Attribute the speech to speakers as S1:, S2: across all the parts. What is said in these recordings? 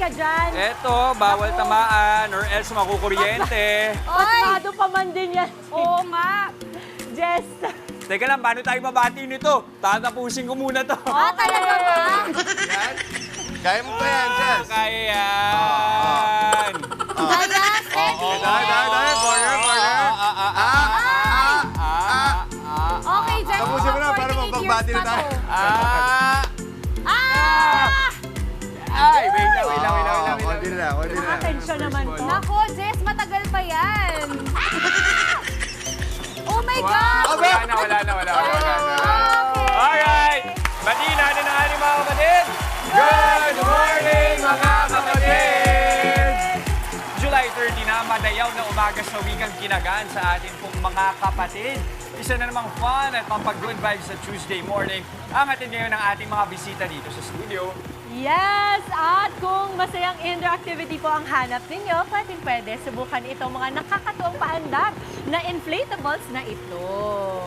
S1: ka dyan.
S2: Eto, bawal tamaan or else makukuryente.
S1: Pasmado pa man din yan.
S3: Oo nga.
S1: Jess.
S2: Teka lang, paano tayo mabati nito? Tatapusin ko muna to.
S3: Talaga ba?
S4: Yan. Kaya mo pa yan, Jess.
S2: Kaya yan.
S3: Kaya, steady.
S4: Dahil. Corner.
S3: Okay, Jen.
S4: Tapusin mo na para
S3: 48
S4: magbabati
S3: years
S4: na tayo.
S2: Ay, wait lang.
S4: Konti na lang.
S1: Atensyon naman to.
S3: Nako, Jess, matagal pa yan. Oh my God!
S2: Wala na.
S3: Okay.
S2: Alright! Bati natin ang ating mga kapatid! Good morning, mga kapatid! July 30 na, madayaw na umaga sa wikang kinagaan sa ating pong mga kapatid. Isa na namang fun at pampag-good vibes sa Tuesday morning ang atin ngayon ng ating mga bisita dito sa studio.
S1: Yes! At kung masayang indoor activity po ang hanap ninyo, pwede subukan itong mga nakakatuwang paandar na inflatables na ito.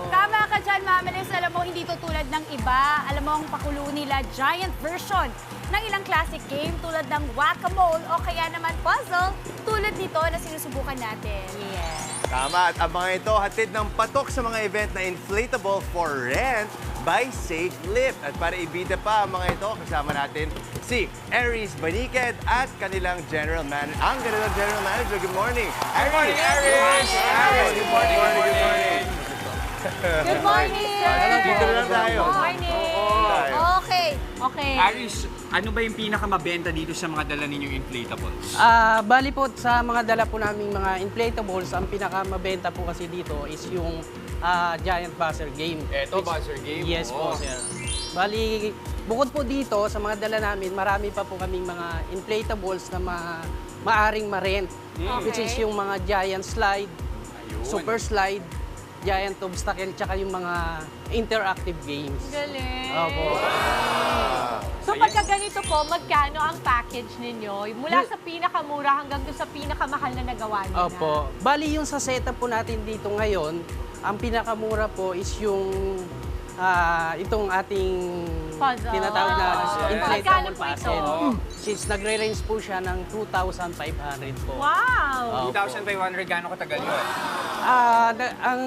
S3: Tama ka dyan, Mamalis. Alam mo, hindi to tulad ng iba. Alam mo, ang pakulo nila, giant version ng ilang classic game tulad ng Whack-A-Mole o kaya naman puzzle tulad nito na sinusubukan natin.
S1: Yes.
S4: Tama. At ang mga ito, hatid ng patok sa mga event na inflatable for rent by Safe Lift. At para ibida pa ang mga ito, kasama natin si Aries Baniked at kanilang General Manager. Ang kanilang General Manager. Good morning.
S2: Good morning, Aries!
S4: Good morning.
S1: Good morning!
S4: Dito na lang tayo.
S1: Good morning!
S3: Okay.
S1: Okay.
S2: Aries, ano ba yung pinakamabenta dito sa mga dala ninyong inflatables?
S5: Bali po sa mga dala po naming mga inflatables, ang pinakamabenta po kasi dito is yung giant buzzer game.
S2: Eto, buzzer game.
S5: Yes po, sir. Bali, bukod po dito sa mga dala namin, marami pa po kaming mga inflatables na maaring ma-rent. Which is yung mga giant slide, super slide, giant obstacle, tsaka yung mga interactive games.
S1: Galing.
S5: Opo.
S1: So pagka ganito po, magkano ang package ninyo? Mula sa pinakamura hanggang doon sa pinakamahal na nagawa niyo na.
S5: Opo. Bali yung sa setup po natin dito ngayon, ang pinakamura po is yung itong ating
S1: Puzzle.
S5: tinatawag na
S1: Magkano
S5: inflatable
S1: po ito?
S5: puzzle. Since nagre-range po siya ng 2,500 po.
S1: Wow!
S2: 2,500, gaano katagal yun?
S5: Ang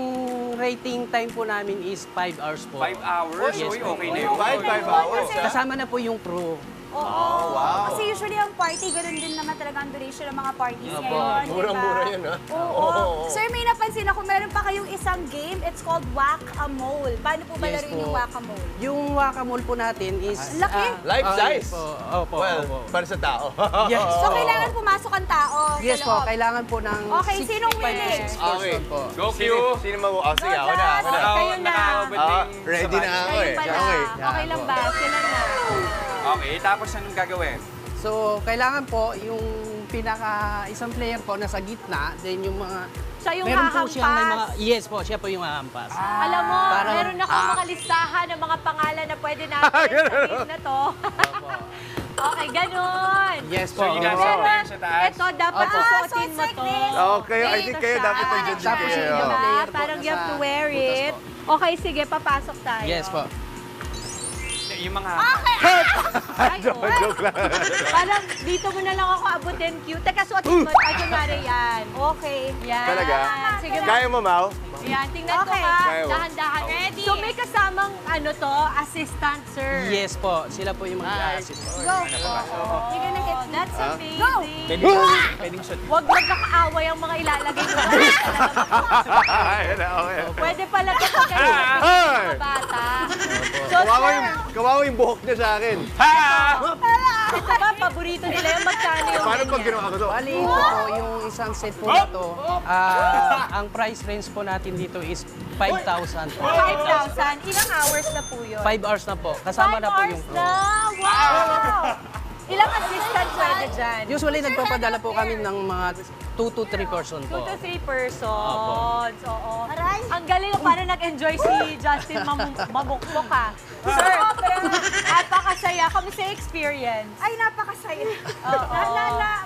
S5: rating time po namin is 5 hours po.
S2: 5 hours?
S5: Yes,
S2: Uy,
S5: po.
S2: okay na yun.
S4: 5 hours.
S5: Kasama na po yung crew.
S3: Oo.
S4: wow.
S3: Kasi usually ang party, ganun din naman talaga ang duration ng mga parties ngayon. di ba?
S4: Murang-mura yun, ha?
S3: Oo. Sir, may napansin ako, meron pa kayong isang game. It's called Whack-A-Mole. Paano po ba
S5: Yes
S3: laruin
S5: po.
S3: yung Whack-A-Mole?
S5: Yung Whack-A-Mole po natin is...
S3: Laki.
S4: Life size?
S5: Yes po. Opo,
S4: Well,
S5: opo.
S4: para sa tao.
S5: Yes.
S3: So, kailangan pumasok ang tao
S5: Yes
S3: sa
S5: po,
S3: loob.
S5: kailangan po ng
S3: Okay, sinong
S5: 65 to
S3: willing?
S5: 6 person po.
S2: Go, Q!
S4: Sino mo? Oh, sige, ako na. Ako na.
S1: Kayo na.
S4: Ready na ako
S3: Kayo
S4: eh.
S3: pala.
S4: Okay.
S3: Okay lang ba? Sila na.
S2: Okay, tapos anong gagawin?
S5: So, kailangan po yung isang player po nasa gitna, then yung mga...
S1: Siya yung
S5: meron po siyang may mga...
S1: hahampas.
S5: Yes po, siya po yung hahampas.
S1: Alam mo,
S5: Parang-
S1: meron akong mga listahan ng mga pangalan na pwede natin sa game na to.
S5: Opo.
S1: Okay, ganun.
S5: Yes po.
S2: So, yun nasa
S1: Pero,
S2: player sa taas?
S1: ito, dapat
S5: Opo.
S1: susuotin
S3: So, it's
S1: mo
S3: like
S1: to.
S3: this.
S4: Oh, kayo, I think
S1: Ito
S4: kayo
S1: siya.
S4: dapat nandiyan din
S5: Tapos
S4: kayo.
S5: yung player po
S1: Parang you have to
S5: nasa
S1: wear
S5: butas
S1: it.
S5: po.
S1: Okay, sige, papasok tayo.
S5: Yes po.
S2: Yung mga...
S1: Ay, oh.
S4: Joke lang.
S1: Parang dito mo na lang ako abutin, cute. Teka, suotin mo. Ay, kunwari yan.
S3: Okay.
S1: Yan.
S4: Talaga?
S1: Sige,
S4: Kaya mo, Mau?
S1: yan, tingnan ko
S3: Okay.
S1: ha.
S4: Kaya mo.
S1: Dahan-dahan.
S3: Ready?
S1: So, may kasamang, ano to, assistant, sir.
S5: Yes po, sila po yung mag-assist.
S3: Go. You're gonna hit me.
S1: That's
S4: Huh?
S1: amazing.
S2: Pwedeng shot.
S1: Huwag magkakaaway ang mga ilalagay mo.
S4: Ayun na, okay.
S1: Pwede pala ito pag kayo
S4: Ay!
S1: mga bata. So,
S4: Kawawa yung buhok niya sa akin.
S1: ito ba, paborito nila yung magkano yung
S4: Paano pag
S1: ganyan?
S4: ginawa ko to?
S5: Bali, ito po, yung isang set po na to, ang price range po natin dito is 5,000 po.
S1: 5,000. Ilang hours na po yun?
S5: 5 hours na po. Kasama
S1: 5
S5: na po
S1: hours
S5: yung crew.
S1: na! Wow! Ilang assistant pwede dyan?
S5: Usually, nagpapadala po kami ng mga 2 to 3 person
S1: 2
S5: po.
S1: to 3 persons. Oo.
S3: Aray.
S1: Ang galing, parang nag-enjoy si Justin Mamukmok ha. Sir, napakasaya. Kamusta yung experience?
S3: Ay, napakasaya.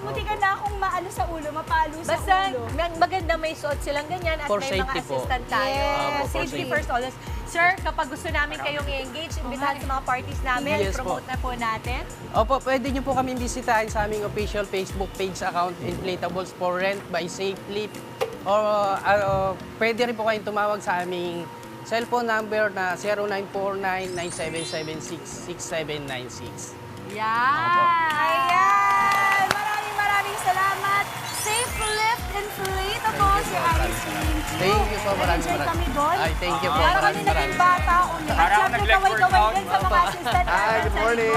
S3: Muti ka na akong maano sa ulo, mapalo sa
S1: Basta
S3: ulo.
S1: maganda may suot silang ganyan at
S5: For
S1: may mga
S5: safety po.
S1: assistant tayo.
S3: Yes,
S5: for
S1: Safety
S5: safety.
S1: first always. Sir, kapag gusto namin kayong i-engage, imbitahan sa mga parties namin,
S5: Yes po.
S1: promote na po natin.
S5: Opo, pwede nyo po kami bisitahin sa aming official Facebook page account, Inflatables for Rent by Safe Flip. Or pwede rin po kayong tumawag sa aming cellphone number na 0949-9776-6796.
S1: Yan!
S3: Ayan! Maraming salamat. Safe Lift Inflatable si Aris Team.
S5: Thank you po, maraming
S3: Enjoy kami doon.
S5: Ay, thank you po.
S3: Para kami
S5: Maraming
S3: naging bata ulit. At
S2: Parang
S3: syempre,
S2: nag-leg
S3: kaway-kaway
S2: workout.
S3: din sa mga assistant.
S4: Hi, good morning.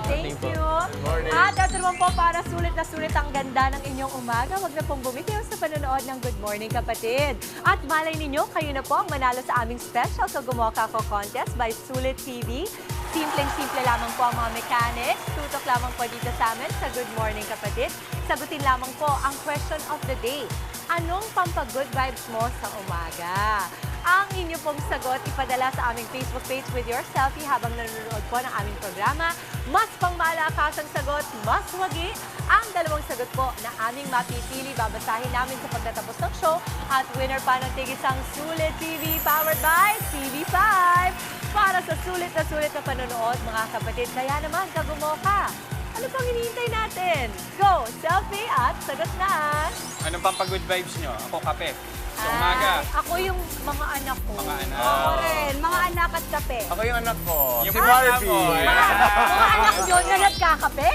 S1: Thank you.
S4: morning.
S1: At ito naman po para sulit na sulit ang ganda ng inyong umaga. Huwag na pong bumitiw sa panonood ng Good Morning Kapatid. At malay ninyo, kayo na po ang manalo sa aming special sa Gumoka Ko Contest by Sulit TV. Simpleng-simple lamang po ang mga mechanics. Tutok lamang po dito sa amin sa Good Morning Kapatid. Sagutin lamang po ang question of the day. Anong pampag-good vibes mo sa umaga? Ang inyo pong sagot ipadala sa aming Facebook page with your selfie habang nanonood po ng aming programa. Mas pangmalakasang sagot, mas wagi. Ang dalawang sagot po na aming mapipili, babasahin namin sa pagtatapos ng show. At winner pa ng tigisang Sulit TV powered by TV5. Para sa sulit na panonood, mga kapatid, kaya naman kagumoka. Ano pang hinihintay natin? Go! Selfie at sagot na!
S2: Anong pampag-good vibes nyo? Ako, kape. Sa umaga.
S1: Ay, ako yung mga anak ko.
S2: Mga anak.
S3: Ako rin, mga anak at kape.
S4: Ako yung anak ko,
S2: Yung
S4: si
S2: mga
S4: Barbie.
S2: mo, eh.
S1: Mga anak yun na nagkakape?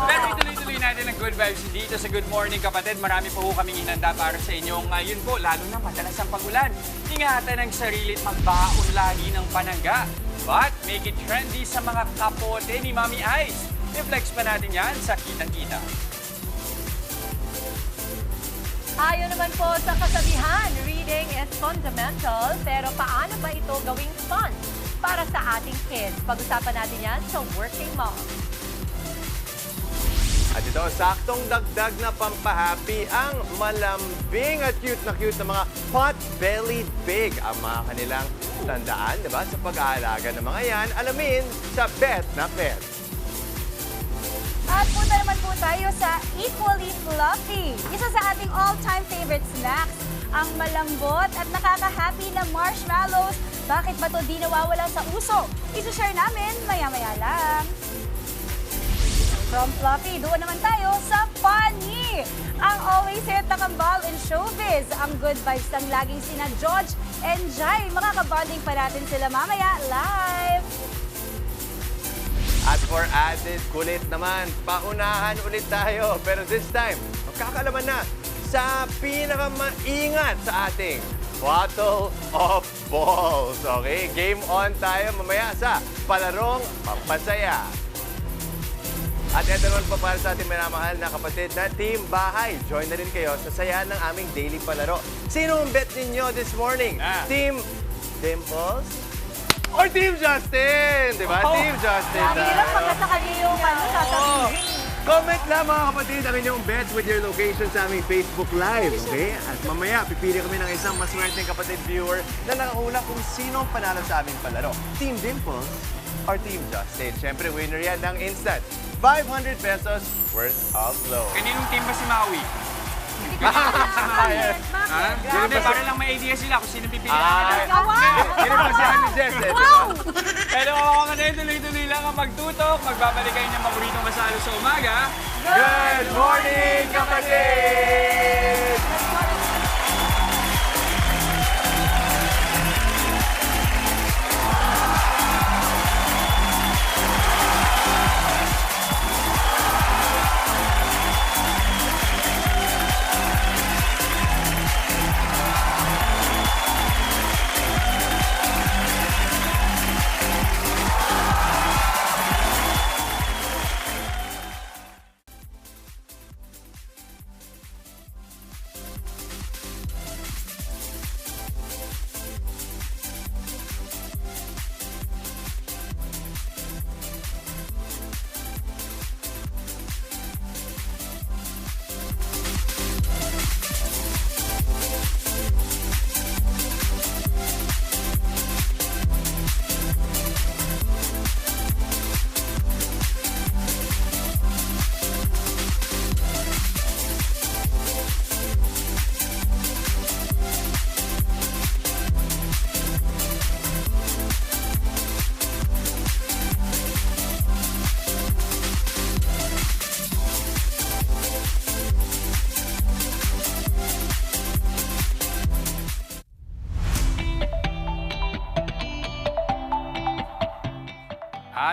S2: Pero ituloy-tuloy natin ang good vibes dito sa Good Morning Kapatid. Marami po kaming inanda para sa inyo ngayon po, lalo na madalas ang pagulan. Ingatan ang sarili at magbaon lagi ng panangga. But make it trendy sa mga kapote ni Mami Ice. I-flex pa natin yan sa Kita-Kita.
S1: Ayon naman po sa kasabihan, reading is fundamental, pero paano ba ito gawing fun para sa ating kids? Pag-usapan natin yan sa Working Mom.
S4: At ito, saktong dagdag na pampahappy ang malambing at cute na mga pot-bellied pig. Ang mga kanilang tandaan, di ba, sa pag-aalaga ng mga yan, alamin sa Bet na Pet.
S3: At punta naman po tayo sa Equally Fluffy. Isa sa ating all-time favorite snacks, ang malambot at nakaka-happy na marshmallows. Bakit ba ito di nawawala sa uso? Isushare namin maya-maya lang. From Fluffy, doon naman tayo sa Funny. Ang always hit na kambal in showbiz. Ang good vibes ng laging sina George and Jai. Makakabonding pa natin sila mamaya live.
S4: At for added kulit naman, paunahan ulit tayo. Pero this time, magkakalaman na sa pinakamaingat sa ating Bottle of Balls. Okay, game on tayo mamaya sa Palarong Pampasaya. At ito naman pa para sa ating minamahal na kapatid na Team Bahay. Join na rin kayo sa saya ng aming daily palaro. Sino ang bet ninyo this morning? Team Dimples or Team Justin? Diba? Team Justin.
S1: Lagi nila pagka sa kanya yung sasabihin.
S4: Comment lang mga kapatid ang inyong bets with your location sa aming Facebook Live. Okay? At mamaya, pipili kami ng isang maswerteng kapatid viewer na nakahula kung sino ang panalo sa aming palaro. Team Dimples or Team Justin? Siyempre, winner yan ng instant 500 pesos worth of loan.
S2: Kaninong team ba si Maui?
S1: Bakit?
S2: Hindi, para lang may idea sila kung sino pipili
S4: Ay,
S2: natin.
S4: Sino ba si Honey Jess?
S2: Pero ako ka na tuloy-tuloy lang ang magtutok. Magbabalik kayo ng maburitong masalo sa umaga.
S4: Good morning, kapatid!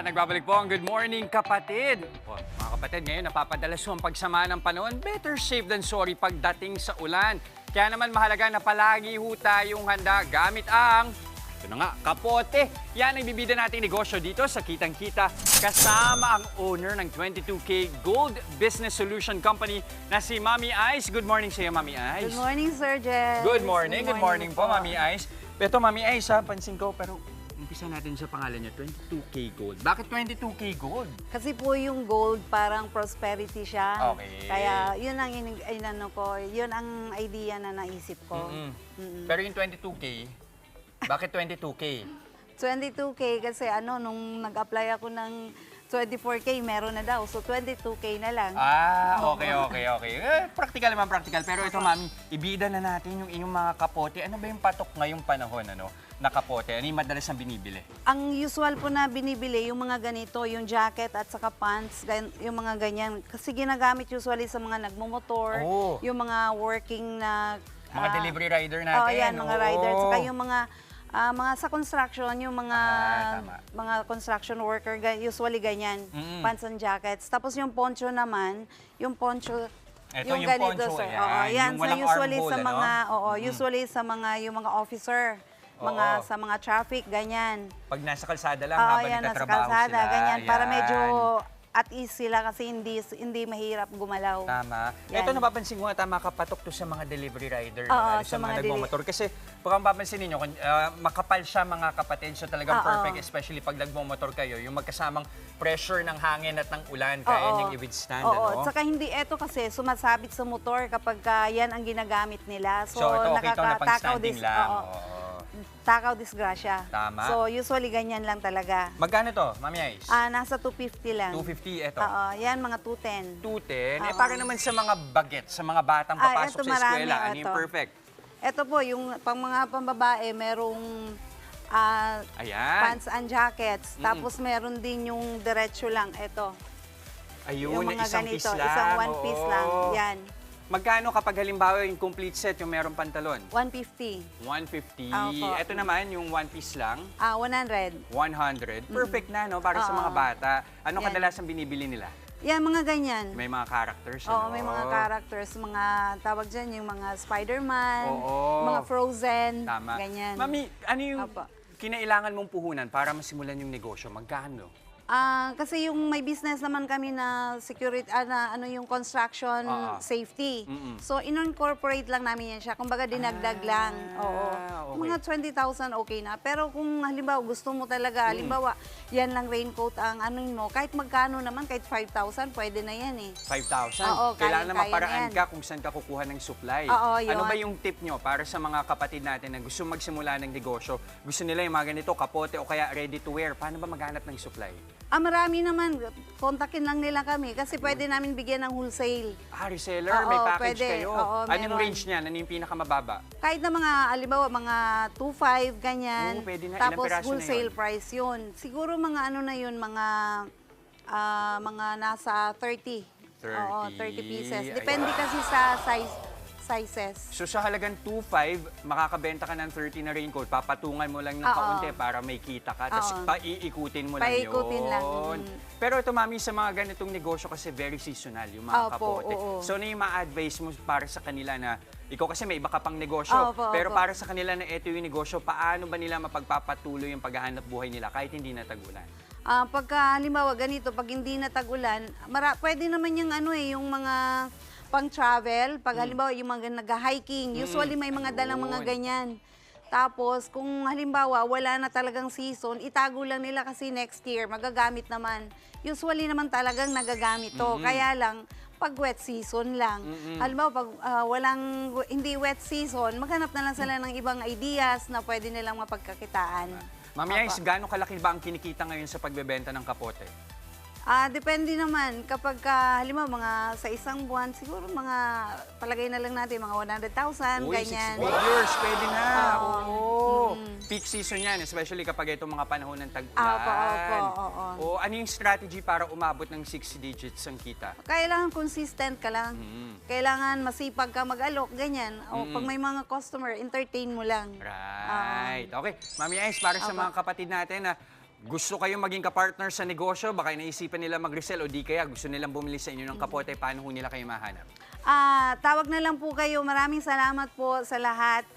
S2: At nagbabalik po ang Good Morning Kapatid. O, mga kapatid, ngayon napapadalas ho ang pagsama ng panahon. Better safe than sorry pagdating sa ulan. Kaya naman mahalaga na palagi ho tayong handa gamit ang, ito na nga, kapote. Yan ang bibida nating negosyo dito sa Kitang Kita. Kasama ang owner ng 22K Gold Business Solution Company na si Mami Ice. Good morning sa iyo, Mami Ice.
S6: Good morning, Sir Jess.
S2: Good morning. Good morning po, Mami Ice. Ito, Mami Ice, ha, pansin ko, pero umpisa natin sa pangalan niya, 22K Gold. Bakit 22K Gold?
S6: Kasi po yung gold, parang prosperity siya.
S2: Okay.
S6: Kaya yun ang inano ko, yun ang idea na naisip ko.
S2: Pero yung 22K, bakit 22K?
S6: 22K kasi nung nag-apply ako ng 24K, meron na daw. So 22K na lang.
S2: Okay. Practical naman, practical. Pero ito, Mami, ibida na natin yung inyong mga kapote. Ano ba yung patok ngayong panahon, na kapote? Ano yung madalas ang binibili?
S6: Ang usual po na binibili, yung mga ganito, yung jacket at saka pants, yung mga ganyan. Kasi ginagamit usually sa mga nagmumotor,
S2: Oh.
S6: yung mga working na...
S2: Mga delivery rider natin.
S6: Oo, yan, mga rider.
S2: Oo.
S6: Saka yung mga sa construction, yung
S2: Tama.
S6: mga construction worker, usually ganyan, pants and jackets. Tapos yung poncho naman, yung poncho,
S2: Ito yung poncho,
S6: sir.
S2: ayan.
S6: Oo, yan,
S2: Yung
S6: sa
S2: walang
S6: usually
S2: armhole,
S6: sa
S2: ano?
S6: mga, usually sa mga, yung mga officer,
S2: Oo.
S6: sa mga traffic, ganyan.
S2: Pag nasa kalsada lang,
S6: Oo,
S2: habang
S6: yan, nasa
S2: nagtatrabaho
S6: kalsada,
S2: sila.
S6: ganyan. Para
S2: Yan.
S6: medyo at ease sila kasi hindi mahirap gumalaw.
S2: Tama.
S6: Yan.
S2: Ito napapansin ko nga, tama, kapatok to sa mga delivery rider,
S6: Oo,
S2: lalo
S6: sa
S2: sa mga
S6: mga
S2: nagmamotor. Kasi kung ang papansin ninyo, makapal siya mga kapatid, so talagang
S6: Oo.
S2: perfect, especially pag nagmamotor kayo, yung magkasamang pressure ng hangin at ng ulan, kaya
S6: Oo.
S2: niyang i-withstand,
S6: Oo, tsaka hindi, eto kasi sumasabit sa motor kapag yan ang ginagamit nila.
S2: So, ito okay ito na pang-standing lang. Oo.
S6: Takaw disgrasya.
S2: Tama.
S6: So, usually ganyan lang talaga.
S2: Magkano to, Mami Ice?
S6: Nasa 250 lang.
S2: 250, ito.
S6: Oo, yan mga 210.
S2: 210.
S6: Oo.
S2: Para naman sa mga bagets, sa mga batang papasok
S6: eto
S2: sa
S6: marami,
S2: eskwela, ano yung
S6: eto.
S2: perfect?
S6: Ito po, yung pang mga pambabae, merong
S2: Ayan.
S6: pants and jackets. Tapos meron din yung diretso lang. Ito.
S2: Ayun,
S6: Yung mga
S2: isang
S6: ganito,
S2: piece lang.
S6: isang one piece lang.
S2: Oo.
S6: Yan.
S2: Magkano kapag halimbawa yung complete set, yung merong pantalon?
S6: 150.
S2: 150.
S6: Opo.
S2: Ito naman, yung one piece lang,
S6: 100.
S2: 100. Perfect na, no? Para sa mga bata. Ano
S6: Yan.
S2: kadalasan binibili nila?
S6: Yan, mga ganyan.
S2: May mga characters,
S6: Oo,
S2: ano?
S6: may mga characters, mga tawag dyan, yung mga Spider-Man,
S2: Oo.
S6: mga Frozen,
S2: Tama.
S6: ganyan.
S2: Mami, ano yung
S6: Opo.
S2: kinailangan mong puhunan para masimulan yung negosyo? Magkano?
S6: Kasi yung may business naman kami na security, yung construction safety. So, in-incorporate lang namin yan siya. Kumbaga, dinagdag lang. Oo.
S2: Okay.
S6: Mga 20,000 okay na. Pero kung halimbawa gusto mo talaga, halimbawa, yan lang raincoat ang mo, kahit magkano naman, kahit 5,000, pwede na yan eh.
S2: 5,000?
S6: Oo,
S2: Kailangan na
S6: kaya
S2: maparaan
S6: yan.
S2: ka kung saan ka kukuha ng supply.
S6: Oo, yun.
S2: Ano ba yung tip nyo para sa mga kapatid natin na gusto magsimula ng negosyo? Gusto nila yung mga ganito, kapote o kaya ready to wear. Paano ba maghanap ng supply?
S6: Marami naman. Kontakin lang nila kami kasi pwede namin bigyan ng wholesale.
S2: Reseller,
S6: Oo,
S2: may package
S6: pwede.
S2: kayo.
S6: Oo,
S2: Anong
S6: meron.
S2: range niyan? Ano yung pinakamababa?
S6: Kahit na mga, halimbawa, mga 2.5, ganyan.
S2: Oo, pwede na. Ilang
S6: Tapos
S2: piraso na
S6: wholesale
S2: yun?
S6: price yun. Siguro mga na yun, mga nasa 30.
S2: 30.
S6: Oo, 30 pieces.
S2: Ayan.
S6: Depende kasi sa sizes.
S2: So sa halagang 2.5, makakabenta ka ng 30 na raincoat. Papatungan mo lang ng
S6: Oo.
S2: kaunti para may kita ka. Tapos
S6: Oo.
S2: paiikutin mo lang yun.
S6: Paikutin lang.
S2: Pero ito, Mami, sa mga ganitong negosyo kasi very seasonal, yung mga
S6: Opo,
S2: kapote.
S6: oo.
S2: So ano yung ma-advise mo para sa kanila na ikaw kasi may iba ka pang negosyo,
S6: Opo,
S2: pero
S6: opo.
S2: para sa kanila na ito yung negosyo, paano ba nila mapagpapatuloy yung paghahanap buhay nila kahit hindi na tagulan?
S6: Pagka halimbawa ganito, pag hindi na tagulan, pwede naman yung yung mga pang-travel, pag halimbawa yung mga nag-hiking, usually may mga dalang mga
S2: Ayun.
S6: ganyan. Tapos, kung halimbawa wala na talagang season, itago lang nila kasi next year, magagamit naman. Usually naman talagang nagagamit to. Kaya lang, pag wet season lang. Halimbawa, pag hindi wet season, maghanap na lang sila ng ibang ideas na pwede nilang mapagkakitaan.
S2: Mami
S6: Opo.
S2: Ice, gaano kalaki ba ang kinikita ngayon sa pagbebenta ng kapote?
S6: Depende naman. Kapag halimbawa mga sa isang buwan, siguro mga palagay na lang natin mga 100,000,
S2: Uy,
S6: ganyan.
S2: 6 figures, pwede na.
S6: Oo.
S2: Oo. Peak season yan, especially kapag itong mga panahon ng tag-ulan.
S6: Opo, oo.
S2: O, ano yung strategy para umabot ng 6 digits ang kita?
S6: Kailangan consistent ka lang. Kailangan masipag ka mag-alok, ganyan. O pag may mga customer, entertain mo lang.
S2: Right. Okay. Mami Ice, para sa
S6: Opo.
S2: mga kapatid natin na gusto kayong maging kapartner sa negosyo, baka naisipan nila mag-resell o di kaya gusto nilang bumili sa inyo ng kapote, paano ho nila kayo mahanap?
S6: Tawag na lang po kayo. Maraming salamat po sa lahat.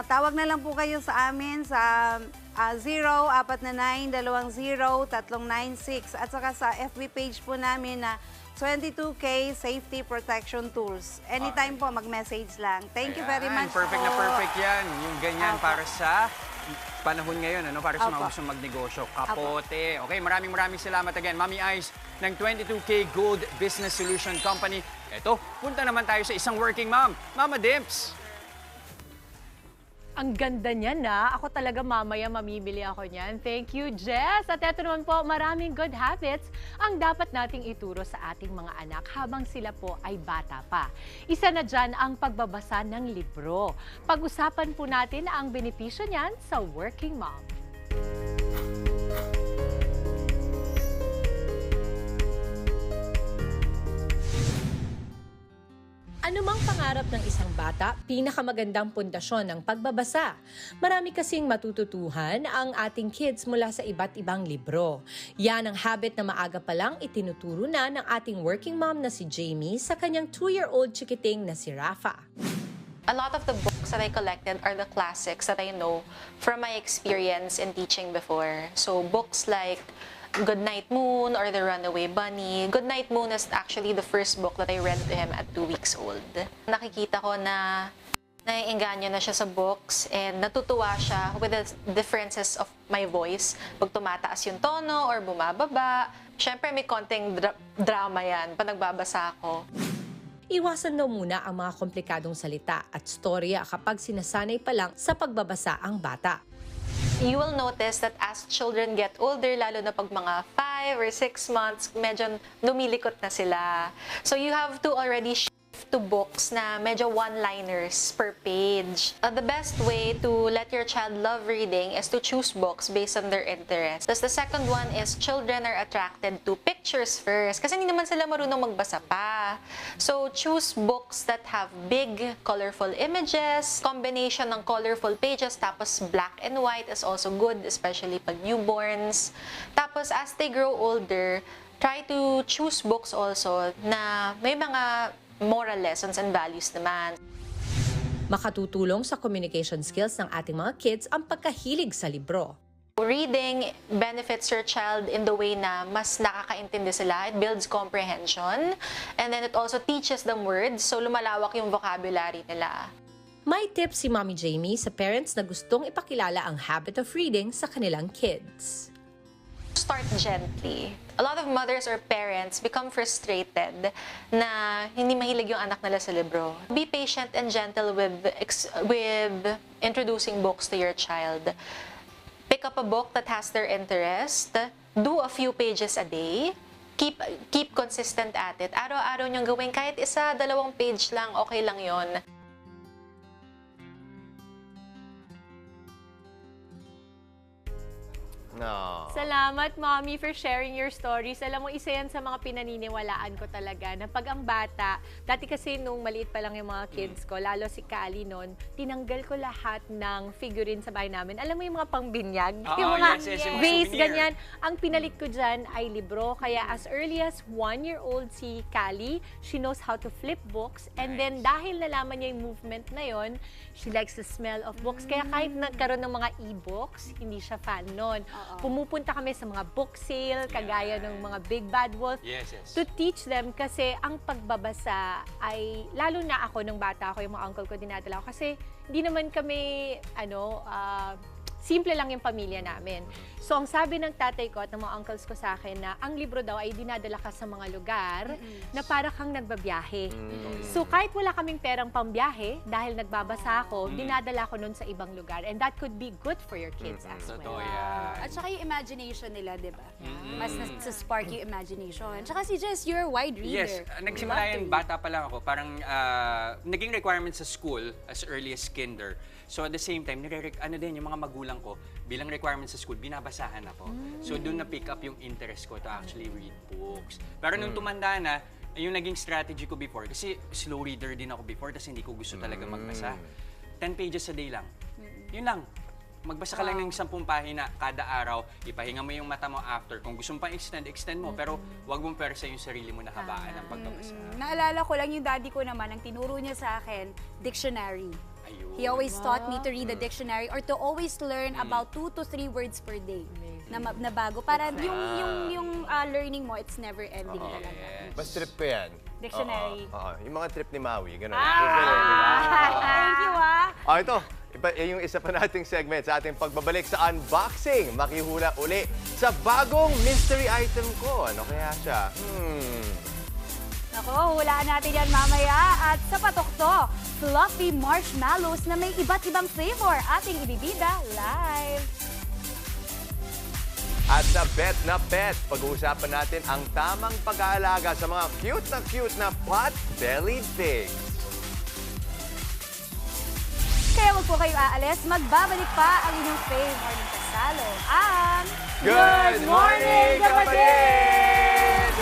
S6: Tawag na lang po kayo sa amin sa 04920-396 at saka sa FB page po namin na 22K Safety Protection Tools. Anytime po, mag-message lang. Thank you very
S2: Ayan,
S6: much
S2: perfect
S6: po.
S2: na perfect yan. Yung ganyan
S6: Apo.
S2: para sa panahon ngayon, ano? Para sa mga
S6: Apo.
S2: gustong magnegosyo. Kapote. Okay, maraming salamat again. Mami Ice ng 22K Gold Business Solution Company. Eto, punta naman tayo sa isang working mom, Mama Dimps.
S1: Ang ganda niya na. Ako talaga mamaya mamimili ako niyan. Thank you, Jess. At eto naman po, maraming good habits ang dapat nating ituro sa ating mga anak habang sila po ay bata pa. Isa na dyan ang pagbabasa ng libro. Pag-usapan po natin ang benepisyo niyan sa working mom. Anumang pangarap ng isang bata, pinakamagandang pundasyon ng pagbabasa. Marami kasing matututuhan ang ating kids mula sa iba't ibang libro. Yan ang habit na maaga pa lang itinuturo na ng ating working mom na si Jamie sa kanyang 2-year-old chikiting na si Rafa.
S7: A lot of the books that I collected are the classics that I know from my experience in teaching before. So books like Goodnight Moon or The Runaway Bunny. Goodnight Moon is actually the first book that I read to him at 2 weeks old. Nakikita ko na naiengganyo na siya sa books and natutuwa siya with the differences of my voice. Pag tumataas yung tono or bumababa. Siyempre may konting drama yan pag nagbabasa ako.
S1: Iwasan daw muna ang mga komplikadong salita at storya kapag sinasanay pa lang sa pagbabasa ang bata.
S7: You will notice that as children get older, lalo na pag mga 5 or 6 months, medyo lumilikot na sila. So you have to already shift to books na medyo one-liners per page. The best way to let your child love reading is to choose books based on their interests. Tapos the second one is children are attracted to pictures first kasi hindi naman sila marunong magbasa pa. So choose books that have big, colorful images, combination ng colorful pages, tapos black and white is also good, especially pag newborns. Tapos as they grow older, try to choose books also na may mga moral lessons and values naman.
S1: Makatutulong sa communication skills ng ating mga kids ang pagkahilig sa libro.
S7: Reading benefits your child in the way na mas nakakaintindi sila. It builds comprehension. And then it also teaches them words, so lumalawak yung vocabulary nila.
S1: May tips si Mommy Jamie sa parents na gustong ipakilala ang habit of reading sa kanilang kids.
S7: Start gently. A lot of mothers or parents become frustrated na hindi mahilig yung anak nila sa libro. Be patient and gentle with introducing books to your child. Pick up a book that has their interest. Do a few pages a day. Keep consistent at it. Araw-araw niyong gawin. Kahit 1-2 page lang, okay lang yon.
S4: No.
S1: Salamat, Mommy, for sharing your stories. Alam mo, isa yan sa mga pinaniniwalaan ko talaga na pag ang bata, dati kasi nung maliit pa lang yung mga kids ko, lalo si Kali noon, tinanggal ko lahat ng figurine sa bahay namin. Alam mo yung mga pangbinyag? Yung mga
S2: yes, yung mga
S1: vase,
S2: souvenir.
S1: ganyan. Ang pinalit ko dyan ay libro. Kaya as early as 1-year-old si Kali, she knows how to flip books. And then dahil nalaman niya yung movement na yon, she likes the smell of books. Kaya kahit nagkaroon ng mga e-books, hindi siya fan nun. Pumupunta kami sa mga book sale, kagaya ng mga Big Bad Wolf,
S2: Yes.
S1: to teach them kasi ang pagbabasa ay, lalo na ako nung bata ako, yung mga uncle ko dinadala ko, kasi hindi naman kami, simple lang yung pamilya namin. So, ang sabi ng tatay ko at ng mga uncles ko sa akin na ang libro daw ay dinadala ka sa mga lugar na para kang nagbabiyahe. So, kahit wala kaming perang pambiyahe, dahil nagbabasa ako, dinadala ko nun sa ibang lugar. And that could be good for your kids as
S2: Totoo
S1: well.
S2: yan.
S3: At saka yung imagination nila, di ba? Mas spark yung imagination. Tsaka si Jess, you're a wide reader.
S2: Yes, nagsimula yan, bata pa lang ako. Parang naging requirement sa school as early as kinder. So at the same time, din yung mga magulang ko, bilang requirement sa school, binabasahan ako. So doon na-pick up yung interest ko to actually read books. Pero nung tumanda na, yung naging strategy ko before, kasi slow reader din ako before, kasi hindi ko gusto talaga magbasa. 10 pages a day lang. Yun lang. Magbasa ka lang ng 10 pahina kada araw, ipahinga mo yung mata mo after. Kung gusto mo pa extend mo, pero wag mong persa yung sarili mo na habaan ng pagbabasa.
S3: Naalala ko lang yung daddy ko naman, ang tinuro niya sa akin, dictionary.
S2: Ayun.
S3: He always taught me to read the dictionary or to always learn about 2 to 3 words per day na bago. Para yung learning mo, it's never ending talaga.
S4: Mas trip ko yan.
S3: Dictionary.
S4: Oo. Yung mga trip ni Maui, gano'n.
S3: Thank you,
S4: Ito, yung isa pa nating segment sa ating pagbabalik sa unboxing. Makihula uli sa bagong mystery item ko. Ano kaya siya?
S3: Ako, hulaan natin yan mamaya. At sa patok to, fluffy marshmallows na may iba't ibang flavor. Ating ibibida live.
S4: At sa Bet na Pet, pag-uusapan natin ang tamang pag-aalaga sa mga cute na pot-bellied pigs.
S3: Kaya wag po kayo aalis, magbabalik pa ang inyong fave morning kasalo. Ang
S4: Good morning, kapatid!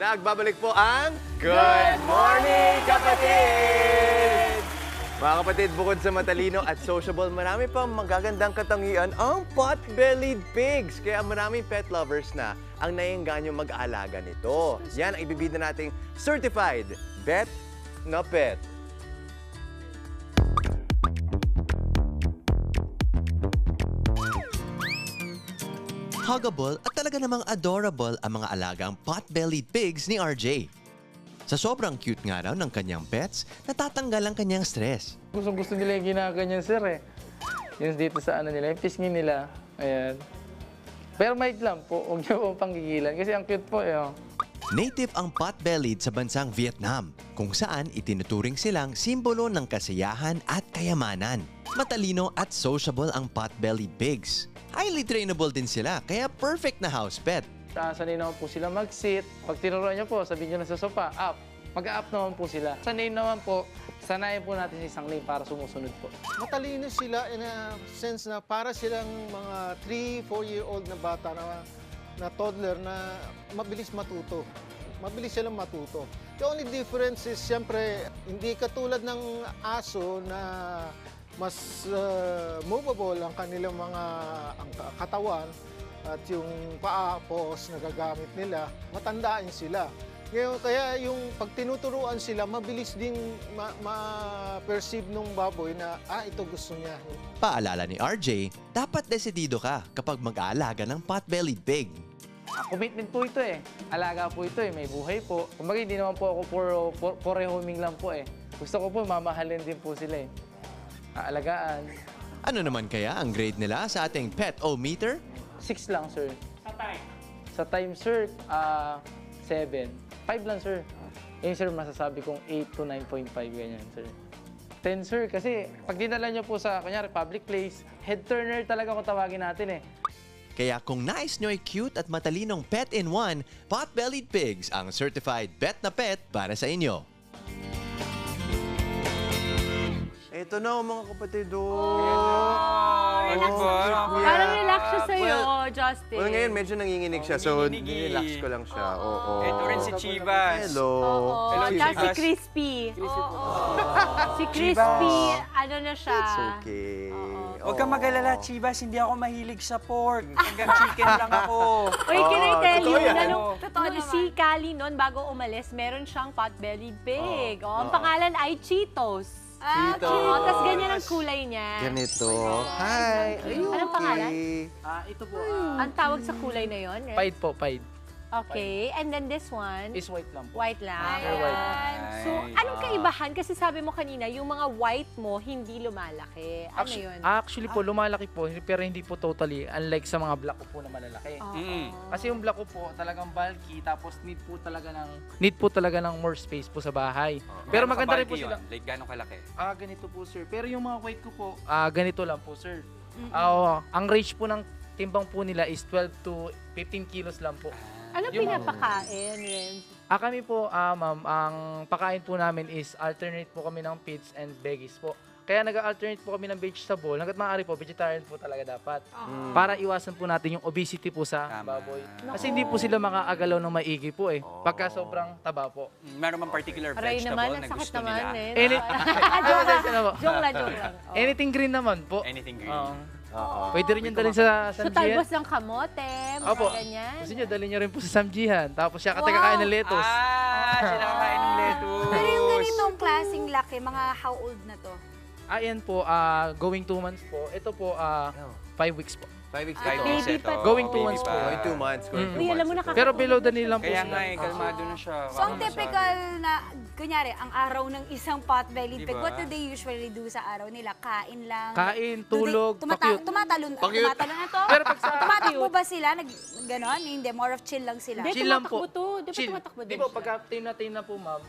S4: Nagbabalik po ang Good Morning, Kapatid! Mga kapatid, bukod sa matalino at sociable, marami pang magagandang katangian ang pot-bellied pigs. Kaya maraming pet lovers na ang naiengganyo mag-aalaga nito. Yan ang ibibida nating certified Bet na Pet.
S8: Huggable at talaga namang adorable ang mga alagang pot-bellied pigs ni RJ. Sa sobrang cute nga raw ng kanyang pets, natatanggal ang kanyang stress.
S9: Gusto nila yung ginaganyan, sir, eh. Yung dito sa ano nila, yung pisngi nila. Ayan. Pero mic lang po, huwag niyo pong panggigilan kasi ang cute po, eh. Oh.
S8: Native ang pot-bellied sa bansang Vietnam, kung saan itinuturing silang simbolo ng kasiyahan at kayamanan. Matalino at sociable ang pot-bellied pigs. Highly trainable din sila, kaya perfect na house pet.
S9: Sanay naman po sila mag-sit. Pag tinuruan niyo po, sabihin niyo na sa sofa, up. Mag-up naman po sila. Sanay naman po, sanayin po natin sa isang lane para sumusunod po.
S10: Matalino sila in a sense na para silang mga 3-4-year-old na bata na toddler na mabilis matuto. Mabilis silang matuto. The only difference is, siyempre, hindi katulad ng aso na mas movable ang kanilang mga katawan at yung paa, paws na gagamit nila, matandaan sila. Ngayon, kaya yung pag tinuturuan sila, mabilis ding ma-perceive nung baboy na, ito gusto niya.
S8: Paalala ni RJ, dapat desidido ka kapag mag-aalaga ng pot-bellied pig.
S9: Commitment po ito, eh. Alaga po ito, eh. May buhay po. Kumbaga, hindi naman po ako for rehoming lang po, eh. Gusto ko po, mamahalin din po sila, eh. Aalagaan.
S8: Ano naman kaya ang grade nila sa ating pet-o-meter?
S9: 6 lang, sir. Sa time? Sa time, sir, 7. 5 lang, sir. Yung, sir, masasabi kong 8 to 9.5, ganyan, sir. 10, sir, kasi pag dinala niyo po sa, kunyari, public place, head turner talaga kung tawagin natin, eh.
S8: Kaya kung nais nyo ay cute at matalinong pet-in-one, pot-bellied pigs ang certified bet na pet para sa inyo.
S4: Ito na, mga kapatid.
S1: Relax Parang relax siya sa'yo, Justin.
S4: Well, ngayon medyo nanginginig siya, so nirelax ko lang siya. Oo.
S2: Ito rin si Chivas.
S4: Hello.
S1: Oo,
S2: Hello,
S1: tsaka si
S2: Chivas.
S1: Crispy. Si Crispy, ano na siya.
S4: It's okay.
S2: Huwag kang mag-alala, Chivas. Hindi ako mahilig sa pork. Hanggang chicken lang ako.
S1: Uy, can I tell
S4: totoo
S1: you,
S4: yan.
S1: na nung
S3: Totoo naman.
S1: si Kali noon, bago umalis, meron siyang pot-bellied pig. Ang pangalan ay Cheetos.
S4: Cheetos.
S1: Tapos ganyan ang kulay niya.
S4: Ganito. Hi. Are you
S1: Anong pangalan?
S9: Ito po,
S1: Ang tawag sa kulay na yon?
S9: Pied po, pied.
S1: Okay, and then this one,
S9: Is white lang po.
S1: white lang.
S9: Pure white.
S1: So, anong kaibahan? Kasi sabi mo kanina, yung mga white mo, hindi lumalaki. Ano yun?
S9: Actually po, lumalaki po, pero hindi po totally. Unlike sa mga black ko po na malalaki. Kasi yung black ko po, talagang bulky, tapos need po talaga ng more space po sa bahay. Pero maganda rin po sila.
S2: Like, gano'ng kalaki?
S9: Ganito po, sir. Pero yung mga white ko po, ganito lang po, sir. Ang range po ng timbang po nila is 12 to 15 kilos lang po.
S1: Ano pinapakain, Renz?
S9: Kami po, ma'am, ang pakain po namin is alternate po kami ng feeds and veggies po. Kaya nag-alternate po kami ng vegetable. Hanggat maaari po, vegetarian po talaga dapat. Para iwasan po natin yung obesity po sa baboy. Kasi hindi po sila makaagalaw ng maigi po eh. Pagka sobrang taba po.
S2: Meron bang particular
S1: Aray
S2: vegetable
S1: naman,
S2: na
S1: ang sakit
S2: gusto
S1: naman
S2: nila?
S1: Joke lang.
S9: Anything green naman po.
S2: Anything green.
S9: Pwede rin yung dalhin sa
S1: So,
S9: samjihan.
S1: talbos ng kamote, mga
S9: Opo.
S1: ganyan.
S9: Gusto nyo, dalhin nyo rin po sa samjihan. Tapos siya kakain ng lettuce.
S2: Sila kakain ng lettuce.
S3: Pero yung ganitong klaseng laki, mga how old na to?
S9: Ayan po, going 2 months po. Ito po, 5 weeks po.
S4: 5 weeks
S2: Five
S4: ito.
S2: weeks
S1: Baby
S2: ito.
S1: pa.
S9: Going 2
S2: Baby
S9: months
S2: pa.
S9: po.
S4: Going 2 months. Going 2
S1: Hindi, alam mo,
S4: months.
S9: Pero below the knee lang po
S2: Kaya
S9: sila.
S2: nga eh, kalmado na siya.
S3: So, ang typical na, kunyari, ang araw ng isang pot-bellied pig,
S2: Diba?
S3: what do they usually do sa araw nila? Kain lang?
S9: Kain, tulog, pakyut.
S3: Tumatalon
S4: Pakyut.
S3: na to?
S9: Pero pag sa-
S3: Tumatakbo ba sila? Ganon? Hindi, more of chill lang sila.
S1: Hindi,
S9: Chill lang po.
S1: tumatakbo to. Di ba
S9: Chill.
S1: tumatakbo
S9: Di
S1: din
S9: po,
S1: siya?
S9: pagka tina po ma'am,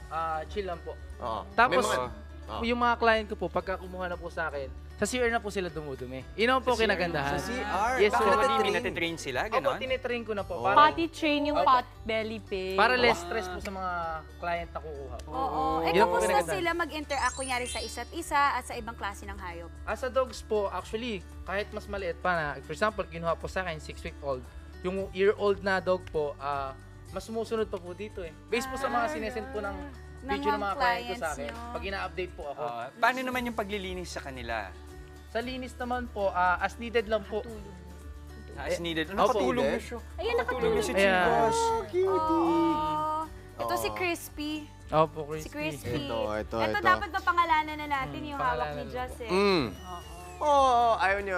S9: chill lang po.
S4: Oo.
S9: Tapos,
S4: May mga-
S9: yung mga client ko po, pagka kumuha na po sa akin, sa CR na po sila dumudumi. Yun po kinagandahan.
S4: Sa CR?
S9: Yes,
S2: Bakit
S9: po.
S2: hindi natitrain sila?
S9: Opo,
S2: Ganon?
S9: tinitrain ko na po.
S1: Potty train yung pot belly pig.
S9: Para less stress po sa mga client na kukuha po.
S3: Oo. Eh,
S9: Yun po
S3: kamusta
S9: pinaganda.
S3: sila mag-interact, kunyari, sa isa't isa at sa ibang klase ng hayop?
S9: Sa dogs po, actually, kahit mas maliit pa na, for example, kinuha po sa akin, 6-week-old, yung year-old na dog po, mas sumusunod pa po dito eh. Based po sa mga sinesend po ng video ng mga client ko sa akin,
S3: clients nyo.
S9: pag ina-update po ako.
S2: Paano naman yung paglilinis sa kanila?
S9: Sa linis naman po, as needed lang po.
S2: As needed.
S9: Opo.
S2: Nakatulog na siya.
S1: Ayan,
S2: Nakatulog na si
S9: Ayan.
S2: Chivas.
S3: Oh. Ito si Crispy.
S9: Opo,
S3: Si
S9: crispy.
S3: Crispy.
S4: Ito.
S3: Ito dapat mapangalanan na natin yung hawak ni
S9: pangalanan
S3: Jess eh.
S4: Ayaw niyo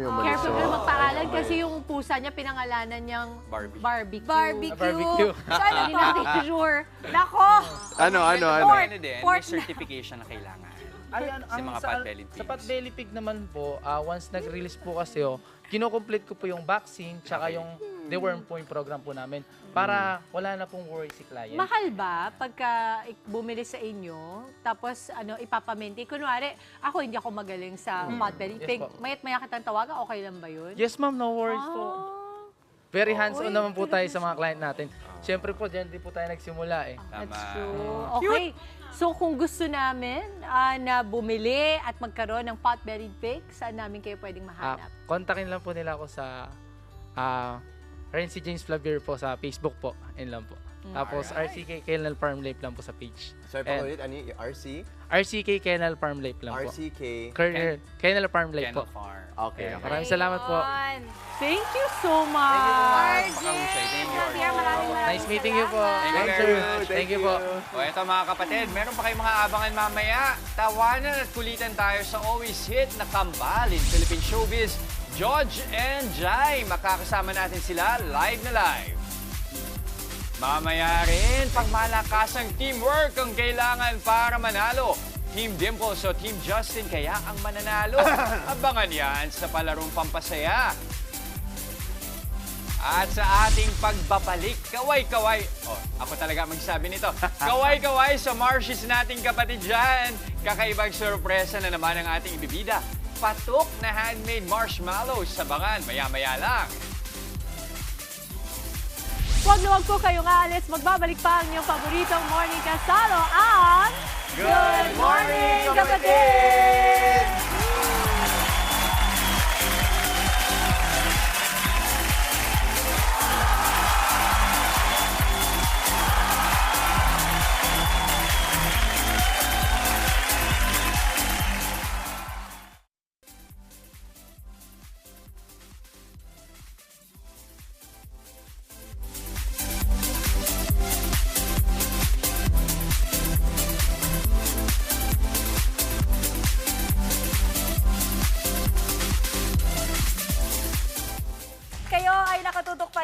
S4: malis.
S1: Careful ka magpaalan kasi yung pusa niya pinangalanan niyang
S2: Barbie.
S1: barbecue.
S3: Barbecue.
S9: Barbecue.
S3: Saan
S1: Hindi
S3: ito?
S1: natin sure.
S3: Nako!
S4: Ano?
S2: Ano
S3: Pork.
S2: din, may
S3: Pork na.
S2: certification na kailangan.
S9: Ayan,
S2: Sa mga pot-bellied pigs.
S9: Sa pot-belly pig naman po, once nag-release po kasi kinocomplete ko po yung vaccine tsaka yung deworm po yung program po namin para wala na pong worry si client.
S1: Mahal ba pagka bumili sa inyo, tapos ipapamenti? Kunwari, ako hindi ako magaling sa pot-belly
S9: Yes
S1: pig.
S9: po.
S1: Mayat maya kitang tawagan, okay lang ba yun?
S9: Yes ma'am, no worries po. Very hands-on naman po tayo sa mga client natin. Siyempre po, dyan din po tayo nagsimula eh.
S1: That's true. Okay. So kung gusto namin na bumili at magkaroon ng pot-bellied pig, saan namin kayo pwedeng mahanap?
S9: Kontakin lang po nila ako sa Renzi James Flavier po sa Facebook po. Yun lang po. Tapos RCK Kennel Farm Life lang po sa page.
S4: Sorry pa ulit, RC?
S9: RCK Kennel Farm Life lang po.
S4: RCK.
S9: Kennel Farm Life po.
S2: Kennel Farm.
S4: Okay.
S9: Maraming salamat po.
S1: Thank you so much!
S2: Pakahusay. Thank you.
S3: Javier, maraming
S9: Nice meeting you po.
S2: Thank you
S9: Thanks,
S2: very
S9: sir.
S2: much.
S9: Thank you po.
S2: O eto mga kapatid, meron pa kayong mga abangan mamaya. Tawanan at kulitan tayo sa always hit na kambal in Philippine Showbiz. George and Jai, makakasama natin sila live na live. Mamaya rin, pagmalakasang teamwork ang kailangan para manalo. Team Dimples o Team Justin kaya ang mananalo. Abangan yan sa palarong pampasaya. At sa ating pagbabalik, kaway-kaway. Ako talaga magsabi nito. Kaway-kaway sa Marshes nating kapatid dyan. Kakaibang sorpresa na naman ang ating ibibida. Patok na handmade marshmallows sa bangan. Maya-maya lang.
S1: Huwag na huwag po kayong aalis. Magbabalik pa ang inyong paboritong morning kasalo ang Good Morning Kapatid!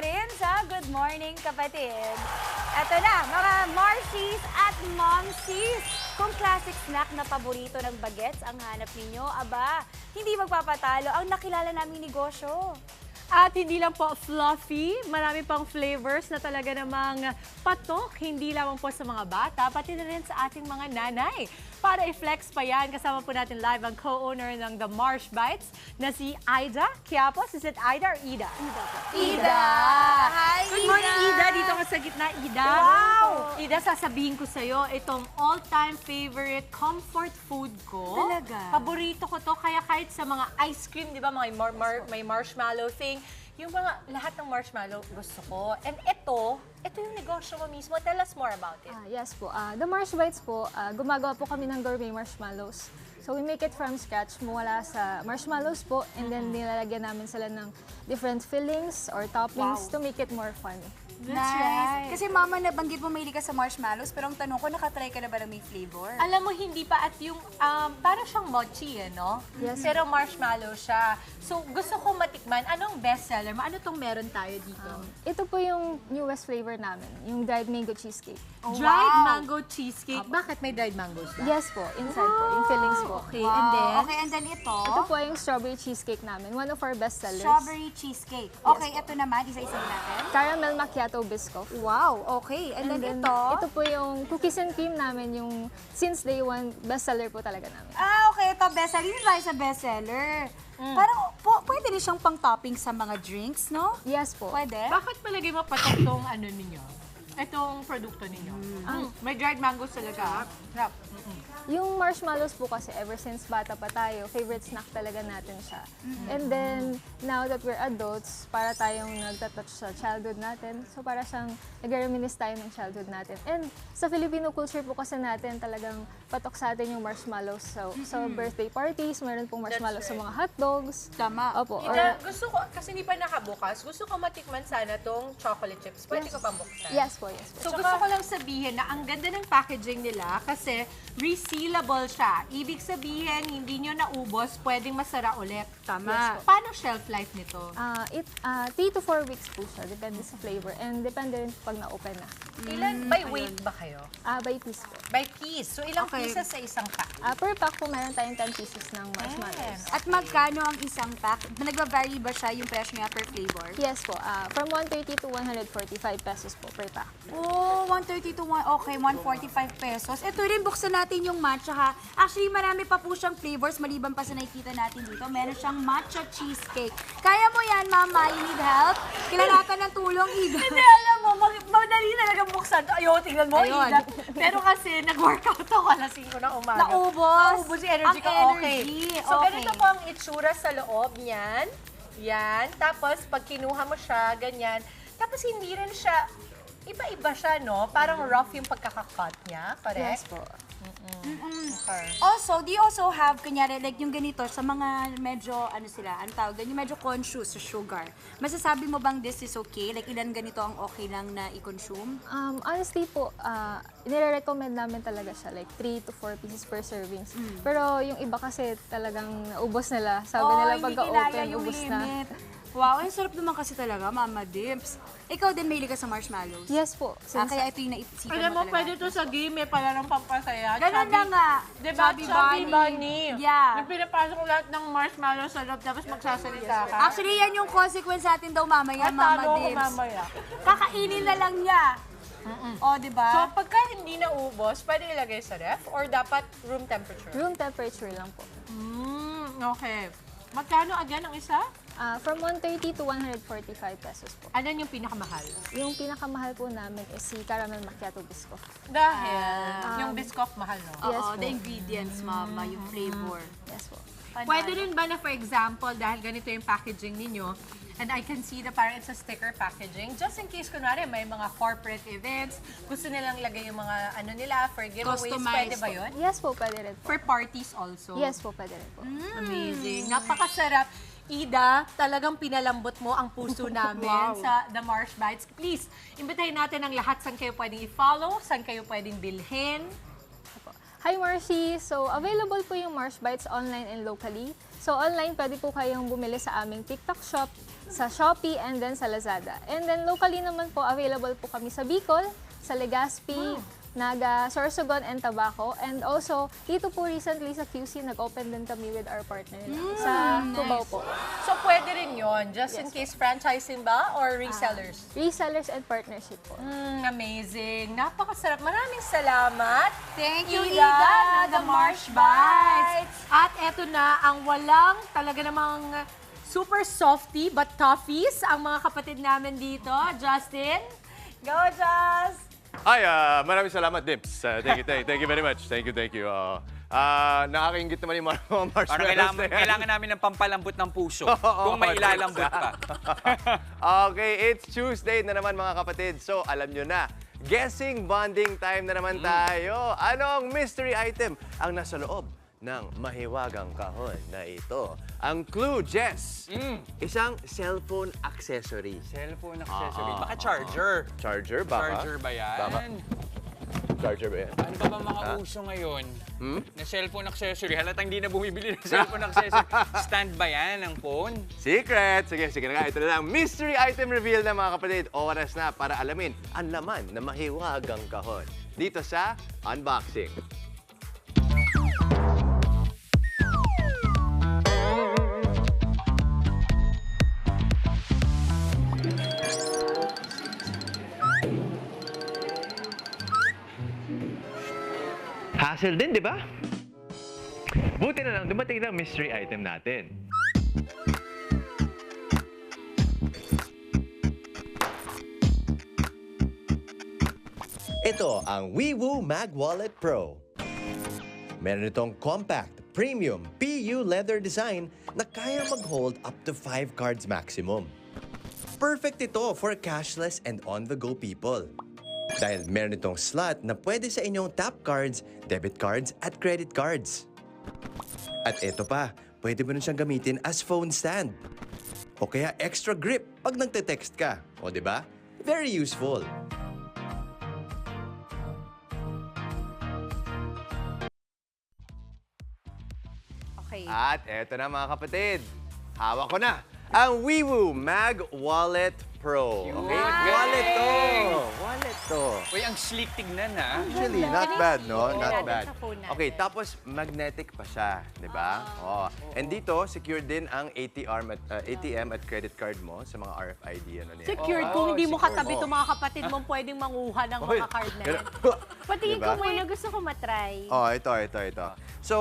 S3: pa rin sa Good Morning Kapatid. Eto na, mga Marshies at Momsies. Kung classic snack na paborito ng bagets ang hanap ninyo, aba, hindi magpapatalo ang nakilala naming negosyo.
S1: At hindi lang po fluffy, marami pang flavors na talaga namang patok, hindi lamang po sa mga bata, pati na rin sa ating mga nanay. Para i-flex pa yan, kasama po natin live ang co-owner ng The Marsh Bites na si Ida Quiapos. Is it Ida or Ida? Ida po.
S3: Ida! Hi,
S1: Good morning, Ida. Dito ka sa gitna, Ida.
S3: Wow!
S1: Ida, sasabihin ko sa'yo, itong all-time favorite comfort food ko.
S3: Talaga?
S1: Paborito ko to, kaya kahit sa mga ice cream, di ba, mga may marshmallow thing, yung mga lahat ng marshmallow gusto ko. And ito yung negosyo mo mismo. Tell us more about it.
S11: Yes po. The Marsh Bites po, gumagawa po kami ng gourmet marshmallows. So we make it from scratch mula sa marshmallows po and then nilalagyan namin sila ng different fillings or toppings to make it more fun.
S3: Nice. Kasi mama, nabanggit mo mahilig ka sa marshmallows, pero ang tanong ko, nakatry ka na ba ng may flavor?
S1: Alam mo, hindi pa. At yung, parang siyang mochi, no?
S11: Yes.
S1: Pero marshmallow siya. So, gusto ko matikman. Anong bestseller mo? Ano tong meron tayo dito?
S11: Ito po yung newest flavor namin, yung dried mango cheesecake.
S1: Dried mango cheesecake. Bakit may dried mangoes ba?
S11: Yes po, inside po, yung fillings po.
S1: Okay, and then?
S3: Okay, and then ito?
S11: Ito po yung strawberry cheesecake namin, one of our best sellers.
S3: Strawberry cheesecake. Okay, ito naman, isa-isa natin.
S11: Caramel macchiato biscoff.
S3: Wow, okay. And then ito?
S11: Ito po yung cookies and cream namin, yung since day one, best seller po talaga namin.
S3: Okay, ito bestseller. Dito tayo sa bestseller. Parang pwede rin siyang pang-topping sa mga drinks, no?
S11: Yes po.
S3: Pwede?
S1: Bakit palagay mo patok tong ano ninyo? Itong produkto ninyo? May dried mangoes talaga. Sarap.
S11: Yung marshmallows po kasi ever since bata pa tayo, favorite snack talaga natin siya. And then, now that we're adults, para tayong nagtatouch sa childhood natin, so para siyang nag-reminisce tayo ng childhood natin. And sa Filipino culture po kasi natin, talagang patok sa atin yung marshmallows. So, sa birthday parties, meron pong marshmallows sa mga hotdogs.
S3: Tama.
S11: Opo.
S1: Ida, gusto ko, kasi hindi pa nakabukas, gusto ko matikman sana tong chocolate chips. Pwede ko pang buksan?
S11: Yes po, yes po.
S1: So gusto ko lang sabihin na ang ganda ng packaging nila kasi resealable siya. Ibig sabihin, hindi nyo naubos, pwedeng masara ulit.
S3: Tama.
S1: Yes po. Paano shelf life nito?
S11: 3 to 4 weeks po siya, depende sa flavor. And depende rin pag na-open na.
S1: Ilan by weight ba kayo?
S11: By piece po.
S1: By piece. So ilang pieces sa isang pack?
S11: Per pack po, meron tayong 10 pieces ng marshmallows.
S3: At magkano ang isang pack? Nagva-vary ba siya yung presyo niya per flavor?
S11: Yes po, from 130 to 145 pesos po per pack.
S3: Oh, 130 to 145 pesos. Ito rin, buksan natin yung matcha ha. Actually, marami pa po siyang flavors maliban pa sa nakikita natin dito. Meron siyang matcha cheesecake. Kaya mo yan, Mama. You need help? Kailangan ka ng tulong, Ida.
S1: Hindi, alam mo, madali talaga buksan. Ayaw, tingnan mo,
S3: Ayun.
S1: Ida. Pero kasi nag-workout ako alas 5 ng umaga.
S3: Naubos.
S1: Naubos yung energy
S3: Ang
S1: ko.
S3: energy.
S1: Okay. So,
S3: Okay.
S1: ganito po ang itsura sa loob niyan. Yan. Tapos, pag kinuha mo siya, ganyan. Tapos, hindi rin siya, iba-iba siya, no? Parang rough yung pagkakakat niya. Correct?
S11: Yes po.
S1: Okay.
S3: Also, do you also have, kunyari, like yung ganito, sa mga medyo, ano sila, ano tawag, yung medyo conscious sa sugar. Masasabi mo bang this is okay? Like, ilan ganito ang okay lang na i-consume?
S11: Honestly po, nire-recommend namin talaga siya, like 3 to 4 pieces per servings. Pero yung iba kasi talagang ubos nila. Sabi nila pagka-open, ubos na.
S3: Wow, ang sarap naman kasi talaga, Mama Dips. Ikaw din mahilig ka sa marshmallows?
S11: Yes po.
S3: Kaya ito yung naisipan
S1: Alam mo,
S3: mo talaga.
S1: pwede to sa game, para ng pampasaya.
S3: Ganun na nga.
S1: Diba? Chubby bunny.
S3: Yeah.
S1: Yung pinapasok ko lahat ng marshmallow sa loob, tapos magsasalita ka.
S3: Actually, yan yung consequence natin daw mamaya,
S1: Talo
S3: Mama
S1: ko
S3: Dips.
S1: mamaya.
S3: Kakainin na lang niya. O, di ba?
S1: So, pagka hindi naubos, pwede ilagay sa ref or dapat room temperature?
S11: Room temperature lang po.
S1: Okay. Magkano again ang isa?
S11: From 130 to 145 pesos po.
S1: Ano yung pinakamahal?
S11: Yung pinakamahal po namin is si Caramel Macchiato Biscoff.
S1: Dahil yung Biscoff mahal, no?
S11: Yes
S3: Oo,
S11: po.
S3: the ingredients, Mama, yung flavor.
S11: Yes po.
S1: Pwede rin ba na, for example, dahil ganito yung packaging ninyo, and I can see na parang it's a sticker packaging, just in case, kunwari, may mga corporate events, gusto nilang lagay yung mga ano nila for giveaways,
S3: Customized.
S1: pwede ba yun?
S11: Yes po, pwede rin po.
S1: For parties also?
S11: Yes po, pwede rin po.
S1: Amazing. Napakasarap. Ida, talagang pinalambot mo ang puso namin sa The Marsh Bites. Please, imbitahin natin ang lahat saan kayo pwedeng i-follow, saan kayo pwedeng bilhin.
S11: Hi Marcy! So, available po yung Mars Bites online and locally. So, online pwede po kayong bumili sa aming TikTok shop, sa Shopee, and then sa Lazada. And then locally naman po, available po kami sa Bicol, sa Legazpi, Naga, Sorsogon, and Tabaco. And also, dito po recently sa QC, nag-open din kami with our partner sa Cubao po.
S1: So, pwede rin yon just in case franchising ba or resellers?
S11: Resellers and partnership po.
S1: Amazing. Napakasarap. Maraming salamat.
S3: Thank you,
S1: Ida,
S3: Ida,
S1: the Marsh Bites. At eto na ang walang talaga namang super softy but toughies ang mga kapatid namin dito. Justin, go Just!
S4: Ay, maraming salamat, Dips. Thank you very much. Thank you. Nakakaingit naman yung mga marshmallows na yan.
S2: Kailangan namin ng pampalambot ng puso kung may ilalambot pa.
S4: Okay, it's Tuesday na naman mga kapatid. So, alam nyo na, guessing bonding time na naman tayo. Anong mystery item ang nasa loob ng mahiwagang kahon na ito? Ang clue, Jess, isang cellphone accessory.
S2: Cellphone accessory. Baka charger.
S4: Charger, baka?
S2: Charger ba yan?
S4: Charger ba yan?
S2: Ano ba mga uso ngayon? Na cellphone accessory. Halatang hindi na bumibili ng cellphone accessory. Stand ba yan ng phone?
S4: Secret! Sige na nga. Ito na lang. Mystery item reveal na mga kapatid. Oras na para alamin ang laman na mahiwagang kahon. Dito sa Unboxing. Hassle din, di ba? Buti na lang, dumating na ang mystery item natin. Ito ang WeWoo Mag Wallet Pro. Meron itong compact, premium, PU leather design na kaya mag-hold up to 5 cards maximum. Perfect ito for cashless and on-the-go people. Dahil meron itong slot na pwede sa inyong tap cards, debit cards, at credit cards. At ito pa, pwede mo rin siyang gamitin as phone stand. O kaya extra grip pag nagte-text ka. O diba? Very useful.
S1: Okay.
S4: At eto na mga kapatid, hawak ko na ang WeWoo Mag Wallet Pro. Okay? Wallet to.
S2: Uy, ang sleek tignan ha.
S4: Actually, not bad, no? Not
S1: Natin
S4: bad.
S1: sa phone natin.
S4: Okay, tapos magnetic pa siya, di ba? Oh. And dito, secure din ang ATM at credit card mo sa mga RFID. Ano na yan.
S1: Secured. Kung hindi mo katabi itong mga kapatid mo, pwedeng manguha ng mga card na yan.
S6: Patingin
S4: Diba?
S6: ko muna, gusto ko matry.
S4: Oh, ito. So,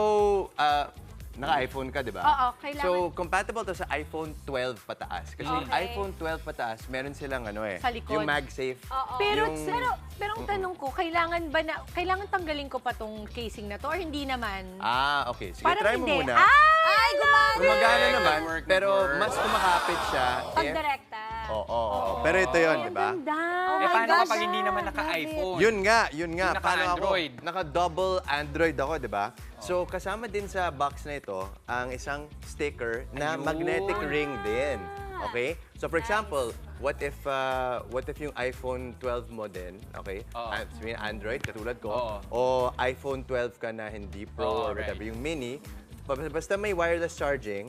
S4: naka-iPhone ka, di ba?
S6: Oo, kailangan.
S4: So, compatible to sa iPhone 12 pataas. Kasi iPhone 12 pataas, meron silang
S1: Sa likod.
S4: yung MagSafe.
S1: Pero,
S4: Yung-
S1: pero ang tanong ko, kailangan tanggalin ko pa tong casing na to or hindi naman?
S4: Okay. Sige,
S1: Parang
S4: try mo
S1: hindi.
S4: muna.
S1: Ay, gumana!
S4: Gumagana naman,
S2: Nag-work.
S4: pero mas kumakapit siya.
S6: Pag direkta.
S4: Oo. Pero ito yun, di ba?
S2: Eh, paano kapag hindi naman naka-iPhone?
S4: Yun nga.
S2: Yung
S4: Paano
S2: naka-Android.
S4: ako? Naka-double Android ako, di ba? So, kasama din sa box na ito ang isang sticker na
S2: Ayun.
S4: magnetic ring din. Okay? So, for example, what if yung iPhone 12 mo din, okay? Sabihin Android, katulad ko, o iPhone 12 ka na hindi Pro or whatever, yung mini, basta may wireless charging,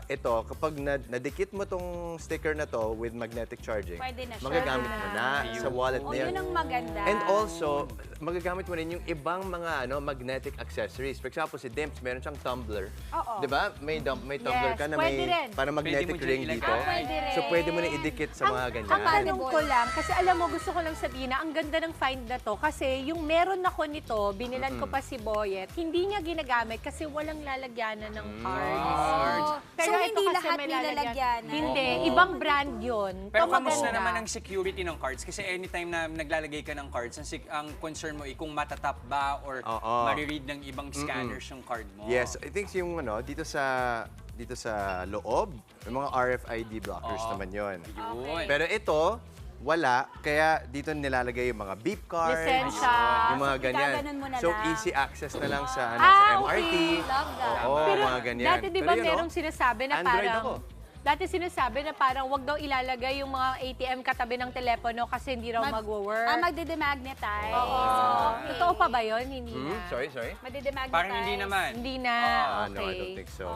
S4: ito, kapag nadikit mo tong sticker na to with magnetic charging,
S6: Pwede na siya.
S4: magagamit mo na sa wallet na yun.
S6: Yun ang maganda.
S4: And also, magagamit mo rin yung ibang mga magnetic accessories. For example, si Dimps, meron siyang tumbler.
S6: Oo.
S4: Di ba? May tumbler ka na
S6: pwede
S4: may
S6: rin.
S4: parang magnetic
S2: Pwede mo dyan
S4: ring
S2: ilagay.
S4: dito.
S6: Pwede rin.
S4: So, pwede mo na idikit sa mga ganyan.
S1: Ang tanong ko lang, kasi alam mo, gusto ko lang sabihin na ang ganda ng find na to kasi yung meron ako nito, binilan ko pa si Boyet, hindi niya ginagamit kasi walang lalagyanan ng cards.
S6: So,
S1: ito
S6: hindi
S1: kasi
S6: lahat
S1: may
S6: nilalagyanan?
S1: Hindi, ibang brand yun.
S2: Pero
S1: Ito
S2: kamusta
S1: maganda.
S2: naman ang security ng cards? Kasi anytime na naglalagay ka ng cards, ang concern mo ay kung matatap ba or mariread ng ibang scanners yung card mo.
S4: Yes, I think yung dito sa loob, yung mga RFID blockers naman yon.
S2: Yun.
S4: Pero ito, wala. Kaya dito nilalagay yung mga beep cards,
S1: Lisensya.
S4: yung mga
S6: So,
S4: ganyan.
S6: itaganon mo na
S4: So,
S6: lang.
S4: easy access na lang sa,
S1: Ah,
S4: sa MRT.
S1: okay.
S6: Love that.
S4: Oo,
S1: Pero
S4: mga ganyan.
S1: dati di ba
S4: Pero yun,
S1: merong sinasabi na
S4: Android
S1: parang...
S4: ako.
S1: Dati sinasabi na parang wag daw ilalagay yung mga ATM katabi ng telepono kasi hindi raw magwo-work.
S3: Magde-demagnetize.
S1: Oo.
S3: Okay.
S1: Totoo pa ba yun? Hindi na.
S4: Sorry?
S3: Madidemagnetize.
S2: Parang hindi naman.
S1: Hindi na.
S4: No, I don't think so.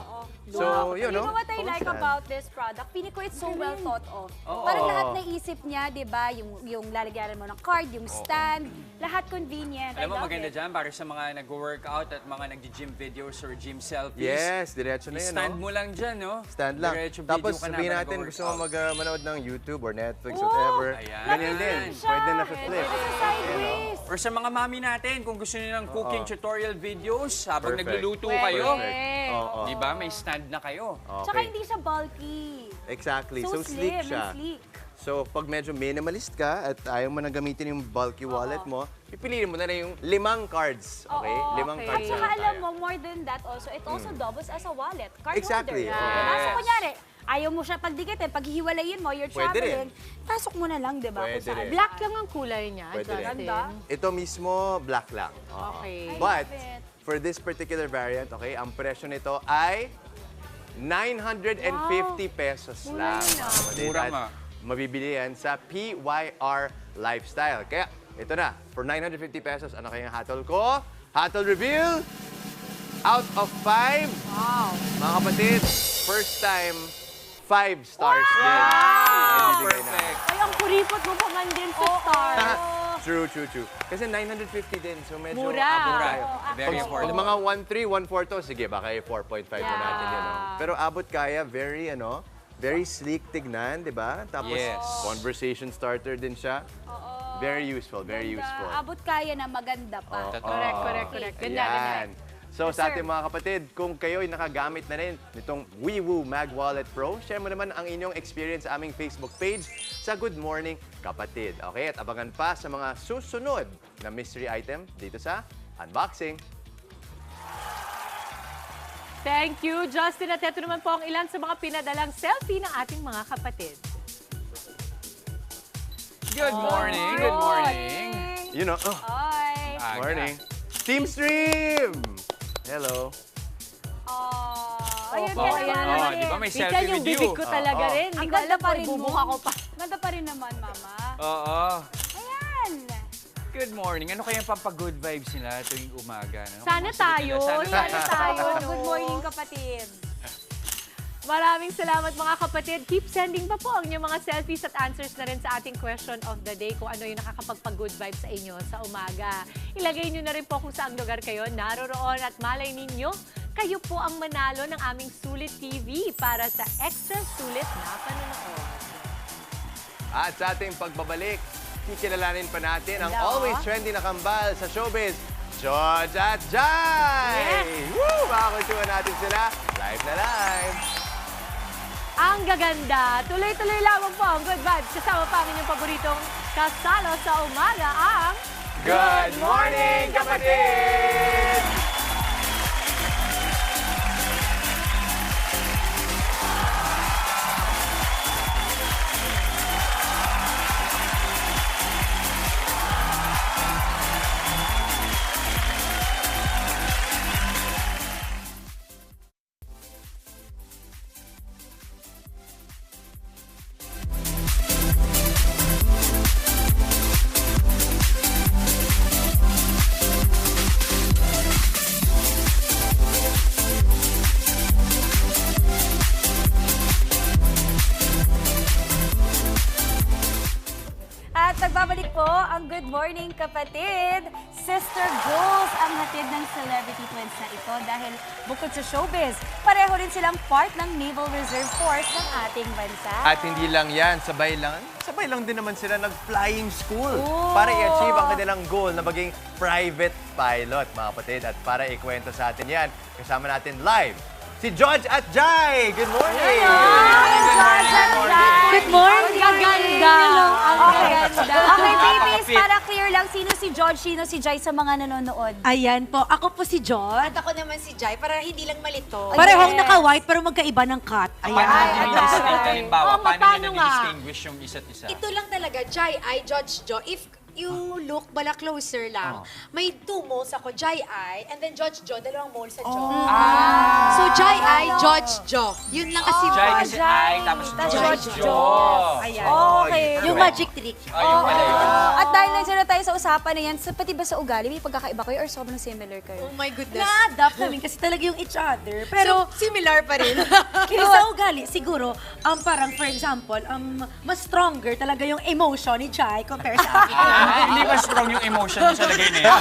S3: So, you know what I like
S4: Kumusta?
S3: about this product? Pili ko it's so well thought of.
S2: Oo.
S3: Parang lahat naisip niya, di ba? Yung lalagyan mo ng card, yung stand, lahat convenient.
S2: Alam mo,
S3: I love
S2: maganda
S3: it.
S2: dyan para sa mga nag-workout at mga nag-gym videos or gym selfies.
S4: Yes, diretso na yan,
S2: Stand
S4: no?
S2: mo lang dyan, no?
S4: Stand lang.
S2: Diretso
S4: Tapos
S2: video ka na
S4: sabihin
S2: habang
S4: natin gusto mo
S2: nag-workout.
S4: manood ng YouTube or Netflix, whatever.
S2: Ayan.
S4: Ganyan din. Pwede na flip.
S3: Sideways.
S2: Or sa mga mami natin, kung gusto niyo ng cooking tutorial videos habang
S4: Perfect.
S2: nagluluto
S1: Pwede.
S2: kayo.
S1: Perfect.
S4: Oo.
S2: Di ba? May stand na kayo.
S3: Tsaka hindi siya bulky.
S4: Exactly.
S3: So,
S4: So, sleek
S3: slim
S4: siya.
S3: and sleek.
S4: So, pag medyo minimalist ka at ayaw mo na gamitin yung bulky wallet mo, pipiliin mo na yung 5 cards. Okay?
S3: Oo,
S4: 5
S1: okay.
S4: cards
S3: At saka
S4: lang
S3: alam
S4: tayo.
S3: mo, more than that also, it also doubles as a wallet. Card
S4: Exactly.
S3: holder.
S4: Yes.
S3: Diba? So, kunyari, ayaw mo siya pagdikitin, pag hihiwalayin mo, you're
S4: Pwede
S3: traveling, pasok mo na lang, di ba?
S4: Pwede
S3: Kung saan.
S4: rin.
S1: Black lang ang kulay niya,
S4: Pwede rin.
S1: Justin.
S3: Ganda.
S4: Ito mismo, black lang. Oo.
S1: Okay.
S4: But,
S3: love it.
S4: for this particular variant, okay, ang presyo nito ay 950 pesos lang. mga kapatid.
S2: Mura
S4: At
S2: nga.
S4: Mabibili yan sa PYR Lifestyle. Kaya, ito na, for 950 pesos, ano kayang hatol ko? Hatol reveal! Out of 5,
S1: Wow.
S4: mga kapatid, first time, 5 stars din.
S2: Wow!
S4: Ibibigay na.
S2: Perfect.
S1: Ay, ang kuripot mo pa man din sa star.
S4: True. Kasi 950 din, so medyo
S1: Mura.
S4: abot
S2: Mura.
S4: tayo.
S2: Very
S4: Pag
S2: affordable.
S4: mga 1.3, 1.4 to, sige, baka 4.5 na natin yan. No? Pero abot kaya, very sleek tignan, di ba? Tapos,
S2: Yes.
S4: conversation starter din siya. Very useful, very useful.
S3: Abot kaya na maganda pa.
S1: Correct. Ganda.
S4: Ayan. So, sa ating mga kapatid, kung kayo'y nakagamit na rin nitong WeWoo Mag Wallet Pro, share mo naman ang inyong experience sa aming Facebook page sa Good Morning Kapatid. Okay? At abangan pa sa mga susunod na mystery item dito sa Unboxing.
S1: Thank you, Justin. At ito naman po ang ilan sa mga pinadalang selfie ng ating mga kapatid.
S2: Good morning. Good morning.
S4: You know,
S3: Ay.
S2: Aga.
S4: morning. Team Stream! Hello.
S3: Ayun
S1: Opo,
S3: ka
S1: ayan
S3: naman.
S1: naman.
S2: di ba may
S1: Minsan
S2: selfie
S1: yung
S2: with you?
S1: bibig ko talaga rin.
S3: Ang
S1: Hindi ko
S3: ganda
S1: alam
S3: pa
S1: kung
S3: rin mo.
S1: bubuka ko pa.
S3: Ganda pa rin naman, Mama.
S2: Oo.
S3: Ayan.
S2: Good morning. Ano kaya pampa-good vibes nila tuwing umaga? No?
S1: Sana tayo.
S2: Sana tayo.
S1: no?
S3: Good morning, kapatid.
S1: Maraming salamat mga kapatid. Keep sending pa po ang inyong mga selfies at answers na rin sa ating question of the day kung ano yung nakakapagpag-good vibes sa inyo sa umaga. Ilagay nyo na rin po kung saang lugar kayo naroroon at malay ninyo, kayo po ang manalo ng aming Sulit TV para sa extra sulit na panonood.
S4: At sa ating pagbabalik, kikilalanin pa natin ang
S1: Hello.
S4: always trending na kambal sa showbiz, George at Jai!
S1: Yes!
S4: Woo! Makakwentuhan natin sila live na live.
S1: Ang gaganda! Tuloy-tuloy lamang po ang good vibes kasama pa ang inyong paboritong kasalo sa umaga ang
S4: Good morning, kapatid!
S3: At nagbabalik po ang Good Morning Kapatid. Sister Goals ang hatid ng celebrity twins na ito dahil bukod sa showbiz, pareho rin silang part ng Naval Reserve Force ng ating bansa.
S4: At hindi lang yan, sabay lang din naman sila nag-flying school para i-achieve ang kanilang goal na maging private pilot, mga kapatid. At para ikwento sa atin yan, kasama natin live si George at Jai! Good morning!
S3: Good morning!
S1: Ang gaganda! Ang gaganda!
S3: Okay, babies, para clear lang, sino si George, sino si Jai sa mga nanonood?
S12: Ayan po, ako po si John.
S13: At ako naman si Jai, para hindi lang malito.
S12: Parehong naka-white pero magkaiba ng cut.
S2: Paano
S12: Ayan.
S2: nyo halimbawa,
S1: Oo,
S2: paano
S1: paano
S2: nyo
S1: nga?
S2: na-distinguish yung isa't isa?
S13: Ito lang talaga, Jai, I judge Jo. If you look bala closer lang, may 2 moles ako, Jai I, and then Judge Jo, 2 moles sa Jo.
S3: So,
S13: Jai ay George Jo. Yun lang kasi.
S2: Jai kasi ay, tapos George Jo.
S3: Ayan.
S12: Okay. Yung magic trick.
S2: Ayun pala yun.
S3: At dahil nandiyan na tayo sa usapan na yan, pati ba sa ugali, may pagkakaiba kayo or sobrang similar kayo?
S13: Oh my goodness.
S12: Na-adapt namin kasi talaga yung each other. Pero,
S13: So, similar pa rin.
S12: kaya sa ugali, siguro, parang for example, mas stronger talaga yung emotion ni Chai compare sa akin.
S2: Hindi ba strong yung emotion sa lagay na yan?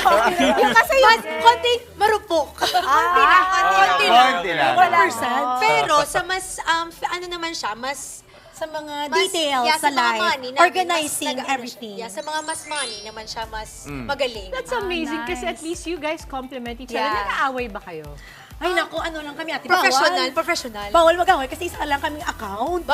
S13: Yung kasi mas konti marupok. Konti lang, konti lang.
S4: Konti lang.
S12: 1%.
S13: Pero sa mas, ano naman siya, mas
S12: Sa mga
S13: mas-
S12: details
S13: yeah,
S12: sa
S13: mga
S12: life,
S13: money namin,
S12: organizing
S13: mas nag-ano
S12: everything.
S13: siya. Yeah, sa mga mas money naman siya mas magaling.
S1: That's amazing kasi at least you guys compliment each other.
S13: Yeah.
S1: Nag-aaway ba kayo?
S12: Ay naku, ano lang kami ate,
S13: Professional,
S12: bawal.
S13: professional.
S12: Bawal mag-away kasi isa lang kaming account.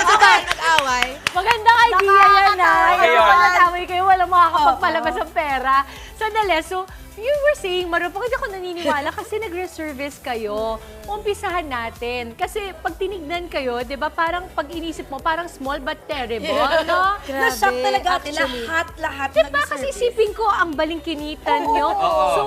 S13: Sabay, nag-away.
S1: Magandang idea yan na.
S2: Okay,
S1: Yung
S2: yun.
S1: nag-aaway kayo, walang makakapagpalabas ng pera. Sandali, so you were saying, marupok, hindi ako naniniwala kasi nagre-service kayo. Umpisahan natin. Kasi pag tinignan kayo, di ba, parang pag inisip mo, parang small but terrible, no?
S12: Na-shock talaga ate,
S13: actually.
S12: lahat
S1: Di ba, kasi isipin ko ang balingkinitan nyo. So,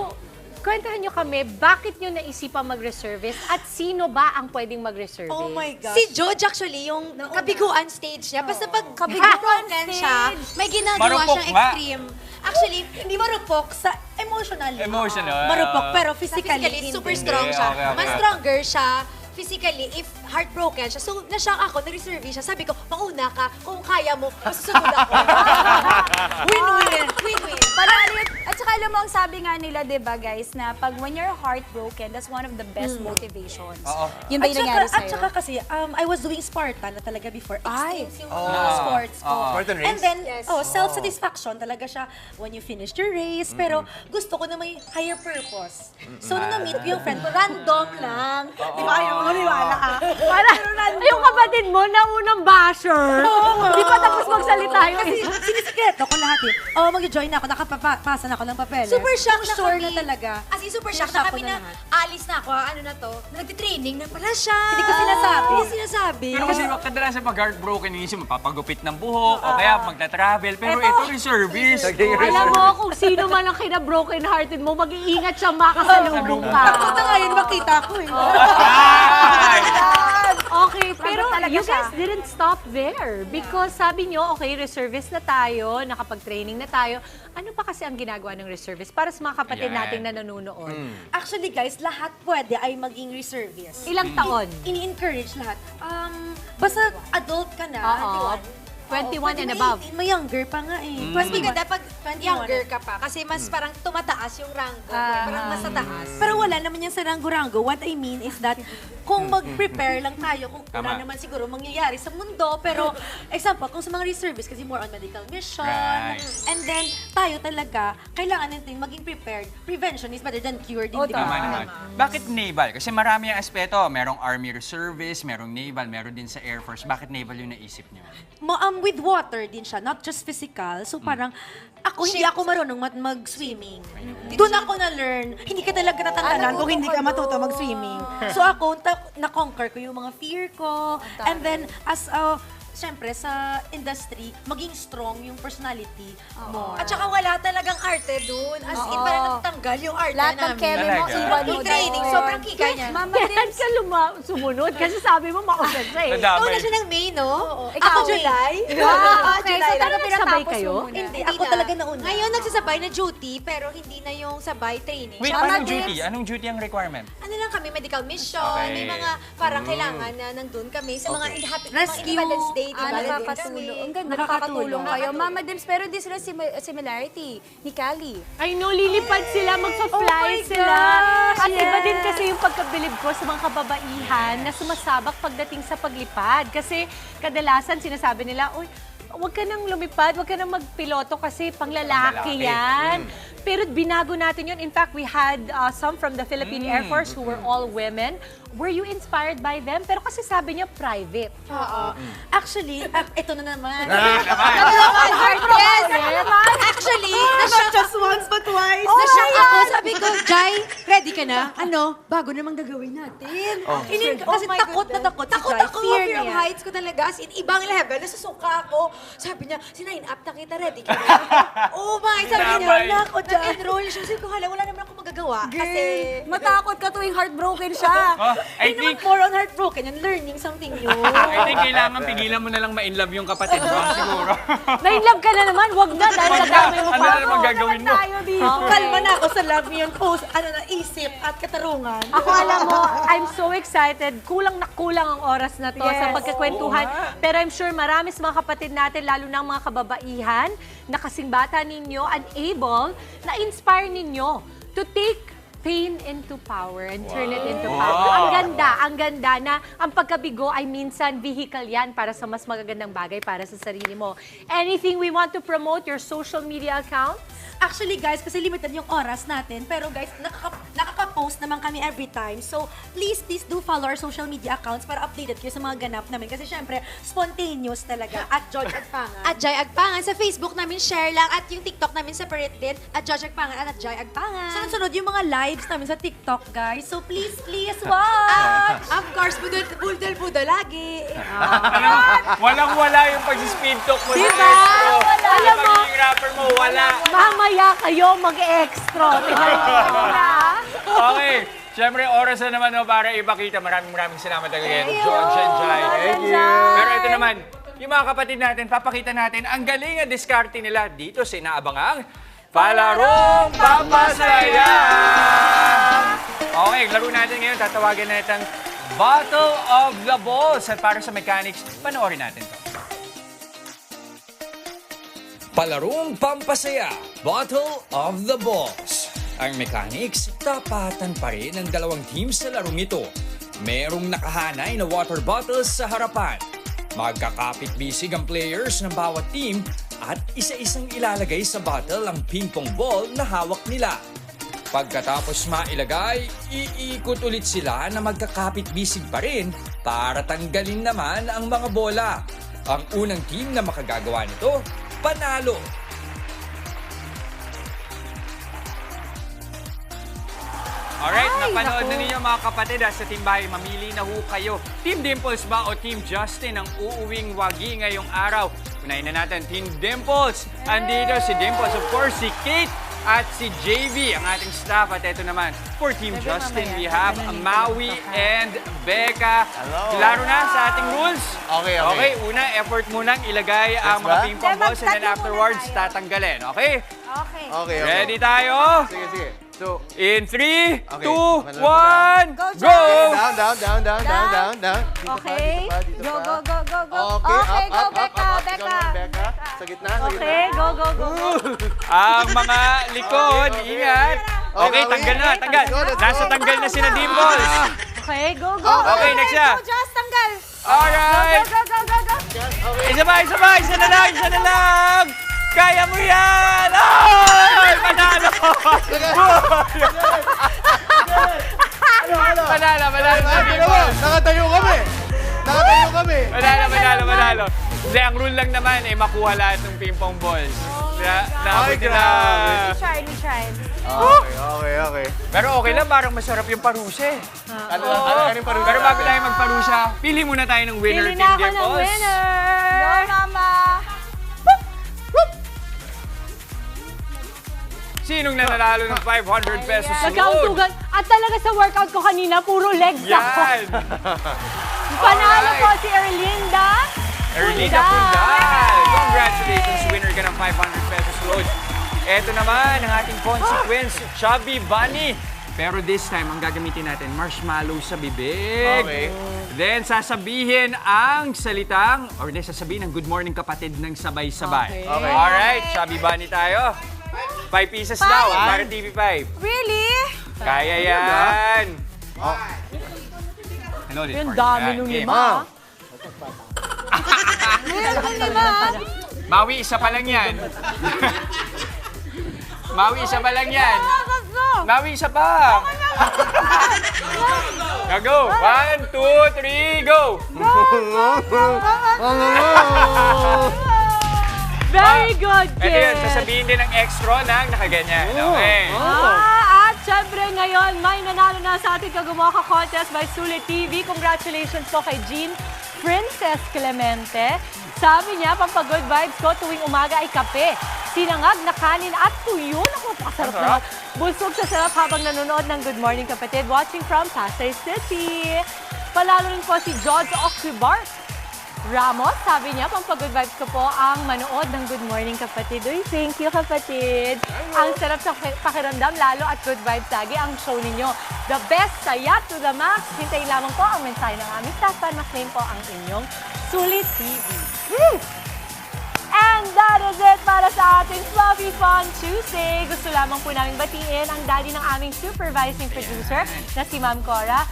S1: kwentahan nyo kami, bakit nyo naisipan mag-reservice at sino ba ang pwedeng mag-reservice?
S12: Oh my gosh.
S13: Si George actually, yung kabiguan stage niya, basta pag
S12: Kabiguan
S13: siya, may ginagawa
S2: Marupok
S13: siyang
S2: nga.
S13: extreme. Actually,
S12: Hindi marupok sa emotional.
S2: Emotional.
S12: Marupok, pero physically.
S13: physically, super
S12: hindi.
S13: strong siya.
S2: Okay, okay.
S13: Mas stronger siya physically if heartbroken siya. So, na-shock ako, nag-reserve siya. Sabi ko, mauna ka, kung kaya mo, masusunod ako. Win-win. Win-win.
S3: At saka alam mo, ang sabi nga nila, di ba guys, na pag when you're heartbroken, that's one of the best motivations.
S2: Oo.
S3: Yun ba yung nangyari
S12: At
S3: sa'yo?
S12: saka kasi, I was doing Spartan na talaga before.
S3: Ay.
S12: Extremes yung sports ko.
S4: Spartan race?
S12: And then,
S13: Yes.
S12: self-satisfaction talaga siya when you finish your race. Pero gusto ko na may higher purpose. So, nung na-meet ko yung friend ko, random lang. Di ba? Ayaw mo maniwala ka.
S1: Para, yung kapatid mo, naunang basher. Di pa tapos magsalita yung
S12: Kasi
S1: isa.
S12: sinisikreto ko lahat eh. Oh, mag-join na ako, nakapapasa na ako ng papeles.
S13: Super shock na
S12: Sure
S13: kami.
S12: na talaga.
S13: As in, super shock
S12: Shock
S13: na
S12: ko
S13: kami
S12: na
S13: na
S12: lahat.
S13: alis na ako, ano na to, nagtitraining na pala siya.
S12: Hindi ko sinasabi.
S13: Hindi sinasabi.
S2: Pero kasi kadalasan pag heartbroken, inisip mo, papagupit ng buhok, o kaya magta-travel. Pero ito rin service.
S1: Alam mo, kung sino man ang kina-broken hearted mo, mag-iingat siya makasalubong ka.
S12: Takot na ngayon makita ko eh.
S1: Okay, pero you guys didn't stop there. Because sabi nyo, okay, reservice na tayo, nakapag-training na tayo. Ano pa kasi ang ginagawa ng reservice para sa mga kapatid
S2: Ayan.
S1: nating nanonood?
S12: Actually guys, lahat pwede ay maging reservist.
S1: Ilang taon?
S12: Ini-encourage lahat. Basta adult ka na,
S1: Oo. 21 and above.
S12: May younger pa nga eh.
S13: Mas maganda pag
S12: 21.
S13: younger ka pa kasi mas parang tumataas yung rango. Parang mas tataas.
S12: Pero wala naman yan sa rango-rango. What I mean is that kung mag-prepare lang tayo, kung wala
S2: Tama.
S12: naman siguro mangyayari sa mundo, pero example, kung sa mga reservice, kasi more on medical mission,
S2: Right.
S12: and then tayo talaga, kailangan natin maging prepared. Prevention is better than cure din, di ba?
S2: Tama naman. Bakit naval? Kasi marami ang aspeto. Merong Army Reservice, merong naval, meron din sa Air Force. Bakit naval yung naisip niyo?
S12: With water din siya, not just physical. So parang, hindi ako marunong mag-swimming. Doon ako na-learn. Hindi ka talaga tatantanan kung hindi ka matuto mag-swimming. So ako, na-conquer ko yung mga fear ko. And then, as siyempre, sa industry, maging strong yung personality mo.
S13: At saka wala talagang arte dun. As in, parang natatanggal yung arte
S3: Lahat ng
S13: namin.
S3: keme mo,
S2: Talaga?
S3: iwan mo
S13: Yung training,
S3: doon.
S13: sobrang kika niya.
S3: Mama
S1: Kailan
S3: Lims,
S1: ka sumunod? Kasi sabi mo mausad siya eh.
S2: Nadamay.
S13: Ikaw na siya ng May, no?
S3: Ikaw,
S13: Ako July.
S3: Okay, so
S13: July.
S3: talaga
S1: Sabay
S3: pinatapos
S1: kayo?
S3: mo muna.
S12: Hindi, ako talaga nauna.
S13: Ngayon, nagsasabay na duty, pero hindi na yung sabay training.
S2: Wait,
S13: Siya,
S2: anong duty? Anong duty ang requirement?
S13: ano lang kami, medical mission,
S2: Okay.
S13: may mga parang kailangan na nandun kami sa mga
S12: Rescue.
S13: Independence Day, diba?
S3: nakakatulong. Ang ganda, nakakatulong kayo. Mama Dims, pero di sila similarity ni Callie.
S1: I know, lilipad sila, magpa-fly
S12: Oh my
S1: sila.
S12: gosh,
S1: At iba
S12: yes.
S1: din kasi yung pagkabilib ko sa mga kababaihan na sumasabak pagdating sa paglipad. Kasi kadalasan sinasabi nila, uy, huwag ka nang lumipad, huwag ka nang magpiloto kasi panglalaki yan. Pero binago natin yun. In fact, we had some from the Philippine Air Force who were all women. Were you inspired by them? Pero kasi sabi niya private.
S12: Actually, ito na naman.
S13: Yes! Actually, na-shock
S12: Just once but twice.
S13: na-shock ako. Sabi ko, Jai, ready ka na? Ano? Bago namang gagawin natin.
S12: Kasi takot na takot si
S13: Takot
S12: Jai.
S13: ako,
S12: Fear
S13: fear of
S12: niya.
S13: heights ko talaga. As in, ibang level, nasusuka ako. Sabi niya, sinign up na kita, ready ka na? Oh my, sabi niya,
S2: Damay.
S13: nakot nag-enroll siya. Sabi ko, hala, wala naman ako magagawa. Kasi,
S12: Matakot ka tuwing heartbroken siya.
S2: I
S13: hindi naman
S2: think,
S13: more on heartbroken and learning something new.
S2: I think kailangan pigilan mo na lang ma-inlove yung kapatid mo, siguro.
S1: Na-inlove ka na naman, wag na dahil
S2: Wag na.
S1: nadamay mo
S2: Ano
S1: pa
S2: na
S1: ako.
S2: naman gagawin mo?
S1: Tayo dito.
S13: Kalma na ako sa love yun, post, isip at katarungan.
S1: Ako alam mo, I'm so excited. Kulang na kulang ang oras na to sa pagkakwentuhan. Pero I'm sure marami sa mga kapatid natin, lalo na ang mga kababaihan, na kasing bata ninyo, unable, na inspire ninyo to take pain into power and turn it into power. Ang ganda na ang pagkabigo ay minsan vehicle yan para sa mas magagandang bagay para sa sarili mo. Anything we want to promote, your social media account?
S13: Actually, guys, kasi limited yung oras natin. Pero guys, nakaka-post naman kami every time. So, please do follow our social media accounts para updated kayo sa mga ganap namin. Kasi syempre, spontaneous talaga. At George Agpangan.
S7: At Jai Agpangan. Sa Facebook namin, share lang. At yung TikTok namin, separate din. At George Agpangan at Jai Agpangan.
S13: Sunod-sunod yung mga lives namin sa TikTok, guys. So, please, watch!
S7: Of course, budol lagi.
S2: Walang-wala yung pag-speed talk mo
S1: Diba?
S2: sa extra.
S1: Alam mo,
S2: Pagiging rapper mo, wala.
S1: mamaya kayo mag-extra.
S2: Okay. Siyempre, oras na naman para ipakita. Maraming salamat again, George and Jai.
S4: Thank you.
S2: Pero ito naman, yung mga kapatid natin, papakita natin ang galing at diskarte nila dito sa inaabangang Palarong Pampasaya! Okay, laro natin ngayon. Tatawagan natin Battle of the Balls. At para sa mechanics, panoorin natin to. Palarong Pampasaya, Battle of the Balls. Ang mechanics, tapatan pa rin ang dalawang teams sa larong ito. Merong nakahanay na water bottles sa harapan. Magkakapit-bisig ang players ng bawat team at isa-isang ilalagay sa bottle ang ping-pong ball na hawak nila. Pagkatapos mailagay, iikot ulit sila na magkakapit-bisig pa rin para tanggalin naman ang mga bola. Ang unang team na makagagawa nito, panalo. Alright, napanood na ninyo mga kapatid sa Team Bahay. Mamili na ho kayo. Team Dimples ba o Team Justin ang uuwing wagi ngayong araw? Unahin na natin, Team Dimples. Andito si Dimples, of course, si Kate at si JV, ang ating staff. At ito naman, for Team Justin, we have Maui and Becca.
S4: Hello.
S2: Klaro na sa ating rules?
S4: Okay.
S2: Okay, una, effort munang ilagay ang mga ping-pong balls and then afterwards, tatanggalin. Okay?
S4: Okay.
S2: Ready tayo?
S4: Sige. So,
S2: In 3, 2, 1,
S4: Go!
S2: go!
S4: Down.
S1: Okay.
S4: Dito
S1: Go,
S4: pa.
S1: go, go, go.
S4: Okay,
S1: go,
S4: up.
S1: Becca,
S4: Ikaw
S1: Becca.
S4: naman, Becca. Sa gitna.
S1: Okay, go, go, go, go.
S2: Ang mga likod, ingat. Okay, tanggal na, tanggal.
S4: Let's go.
S2: Nasa tanggal na sina Dimples.
S1: Okay, go, go.
S2: Okay, next na.
S1: Just tanggal.
S2: Alright.
S1: Go.
S2: Isa na lang. Kaya mo yan! Ay! Panalo! Panalo.
S4: Nakatayo kami.
S2: Panalo. Hindi, ang rule lang naman ay makuha lahat ng ping-pong balls.
S4: Ay, grabe.
S1: We tried.
S4: Okay.
S2: Pero okay lang, parang masarap yung parusa.
S4: Ano yung parusa?
S2: Pero bago tayo magparusa, pili muna tayo ng winner,
S1: Pili
S2: Team
S1: na ako ng
S2: Dimples.
S1: winner. Go, Mama.
S2: Sinong nanalo ng 500 pesos load?
S1: Nagkauntugan. At talaga sa workout ko kanina, puro legs ako.
S2: Yan!
S1: Panalo
S2: Alright.
S1: po si Erlinda.
S2: Erlinda Pundal! Congratulations, winner ka ng 500 pesos load. Eto naman ang ating consequence, Chubby Bunny. Pero this time, ang gagamitin natin, marshmallow sa bibig.
S4: Okay.
S2: Then, sasabihin ang salitang, or sasabihin ang good morning kapatid ng sabay-sabay.
S4: Okay.
S2: Alright, Chubby Bunny tayo. 5 pieces daw, para TV5.
S1: Really?
S2: Kaya yan. Ano ulit,
S1: Yung
S2: partner?
S1: dami
S2: Yan,
S1: nung
S2: game.
S1: lima.
S2: Maui, isa pa lang yan. Maui, isa pa lang yan. Maui, isa pa. Go. 1, 2, 3, go.
S1: Very good,
S2: Ito yun,
S1: kid.
S2: sasabihin din ng extra ng nakaganyan. Okay.
S1: At syempre ngayon, may nanalo na sa ating Kagumoka Contest by Sulit TV. Congratulations po kay Jean Princess Clemente. Sabi niya, pampagood vibes ko tuwing umaga ay kape. sinangag na kanin at tuyo. Naku, pakasarap naman. Busog sa sarap habang nanonood ng Good Morning Kapatid, watching from Pasay City. Palalo rin po si George Ocribar Ramos. Sabi niya, pampag-good vibes ko po ang manood ng Good Morning Kapatid. Uy, thank you, kapatid. Ang sarap sa pakiramdam, lalo at good vibes lagi ang show ninyo. The best, saya to the max. Hintayin lamang po ang mensahe ng aming staff para ma-claim po ang inyong Sulit TV. And that is it para sa ating Fluffy Fun Tuesday. Gusto lamang po namin batiin ang daddy ng aming supervising producer na si Ma'am Cora.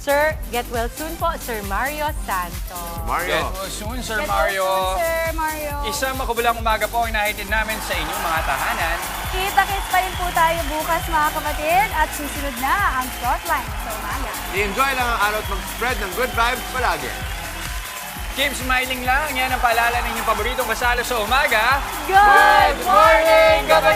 S1: Sir, get well soon po, Sir Mario Santos.
S2: Get well soon, Sir Mario.
S3: Sir Mario.
S2: Isang makubulang umaga po ang nahatid namin sa inyong mga tahanan.
S3: Kita-kits pa rin po tayo bukas mga kapatid at susunod na ang Frontline sa umaga.
S4: I-enjoy lang ang araw at mag-spread ng good vibes palagi.
S2: Keep smiling lang. Yan ang paalala ng inyong paboritong kasalo sa umaga.
S1: Good morning, kapatid!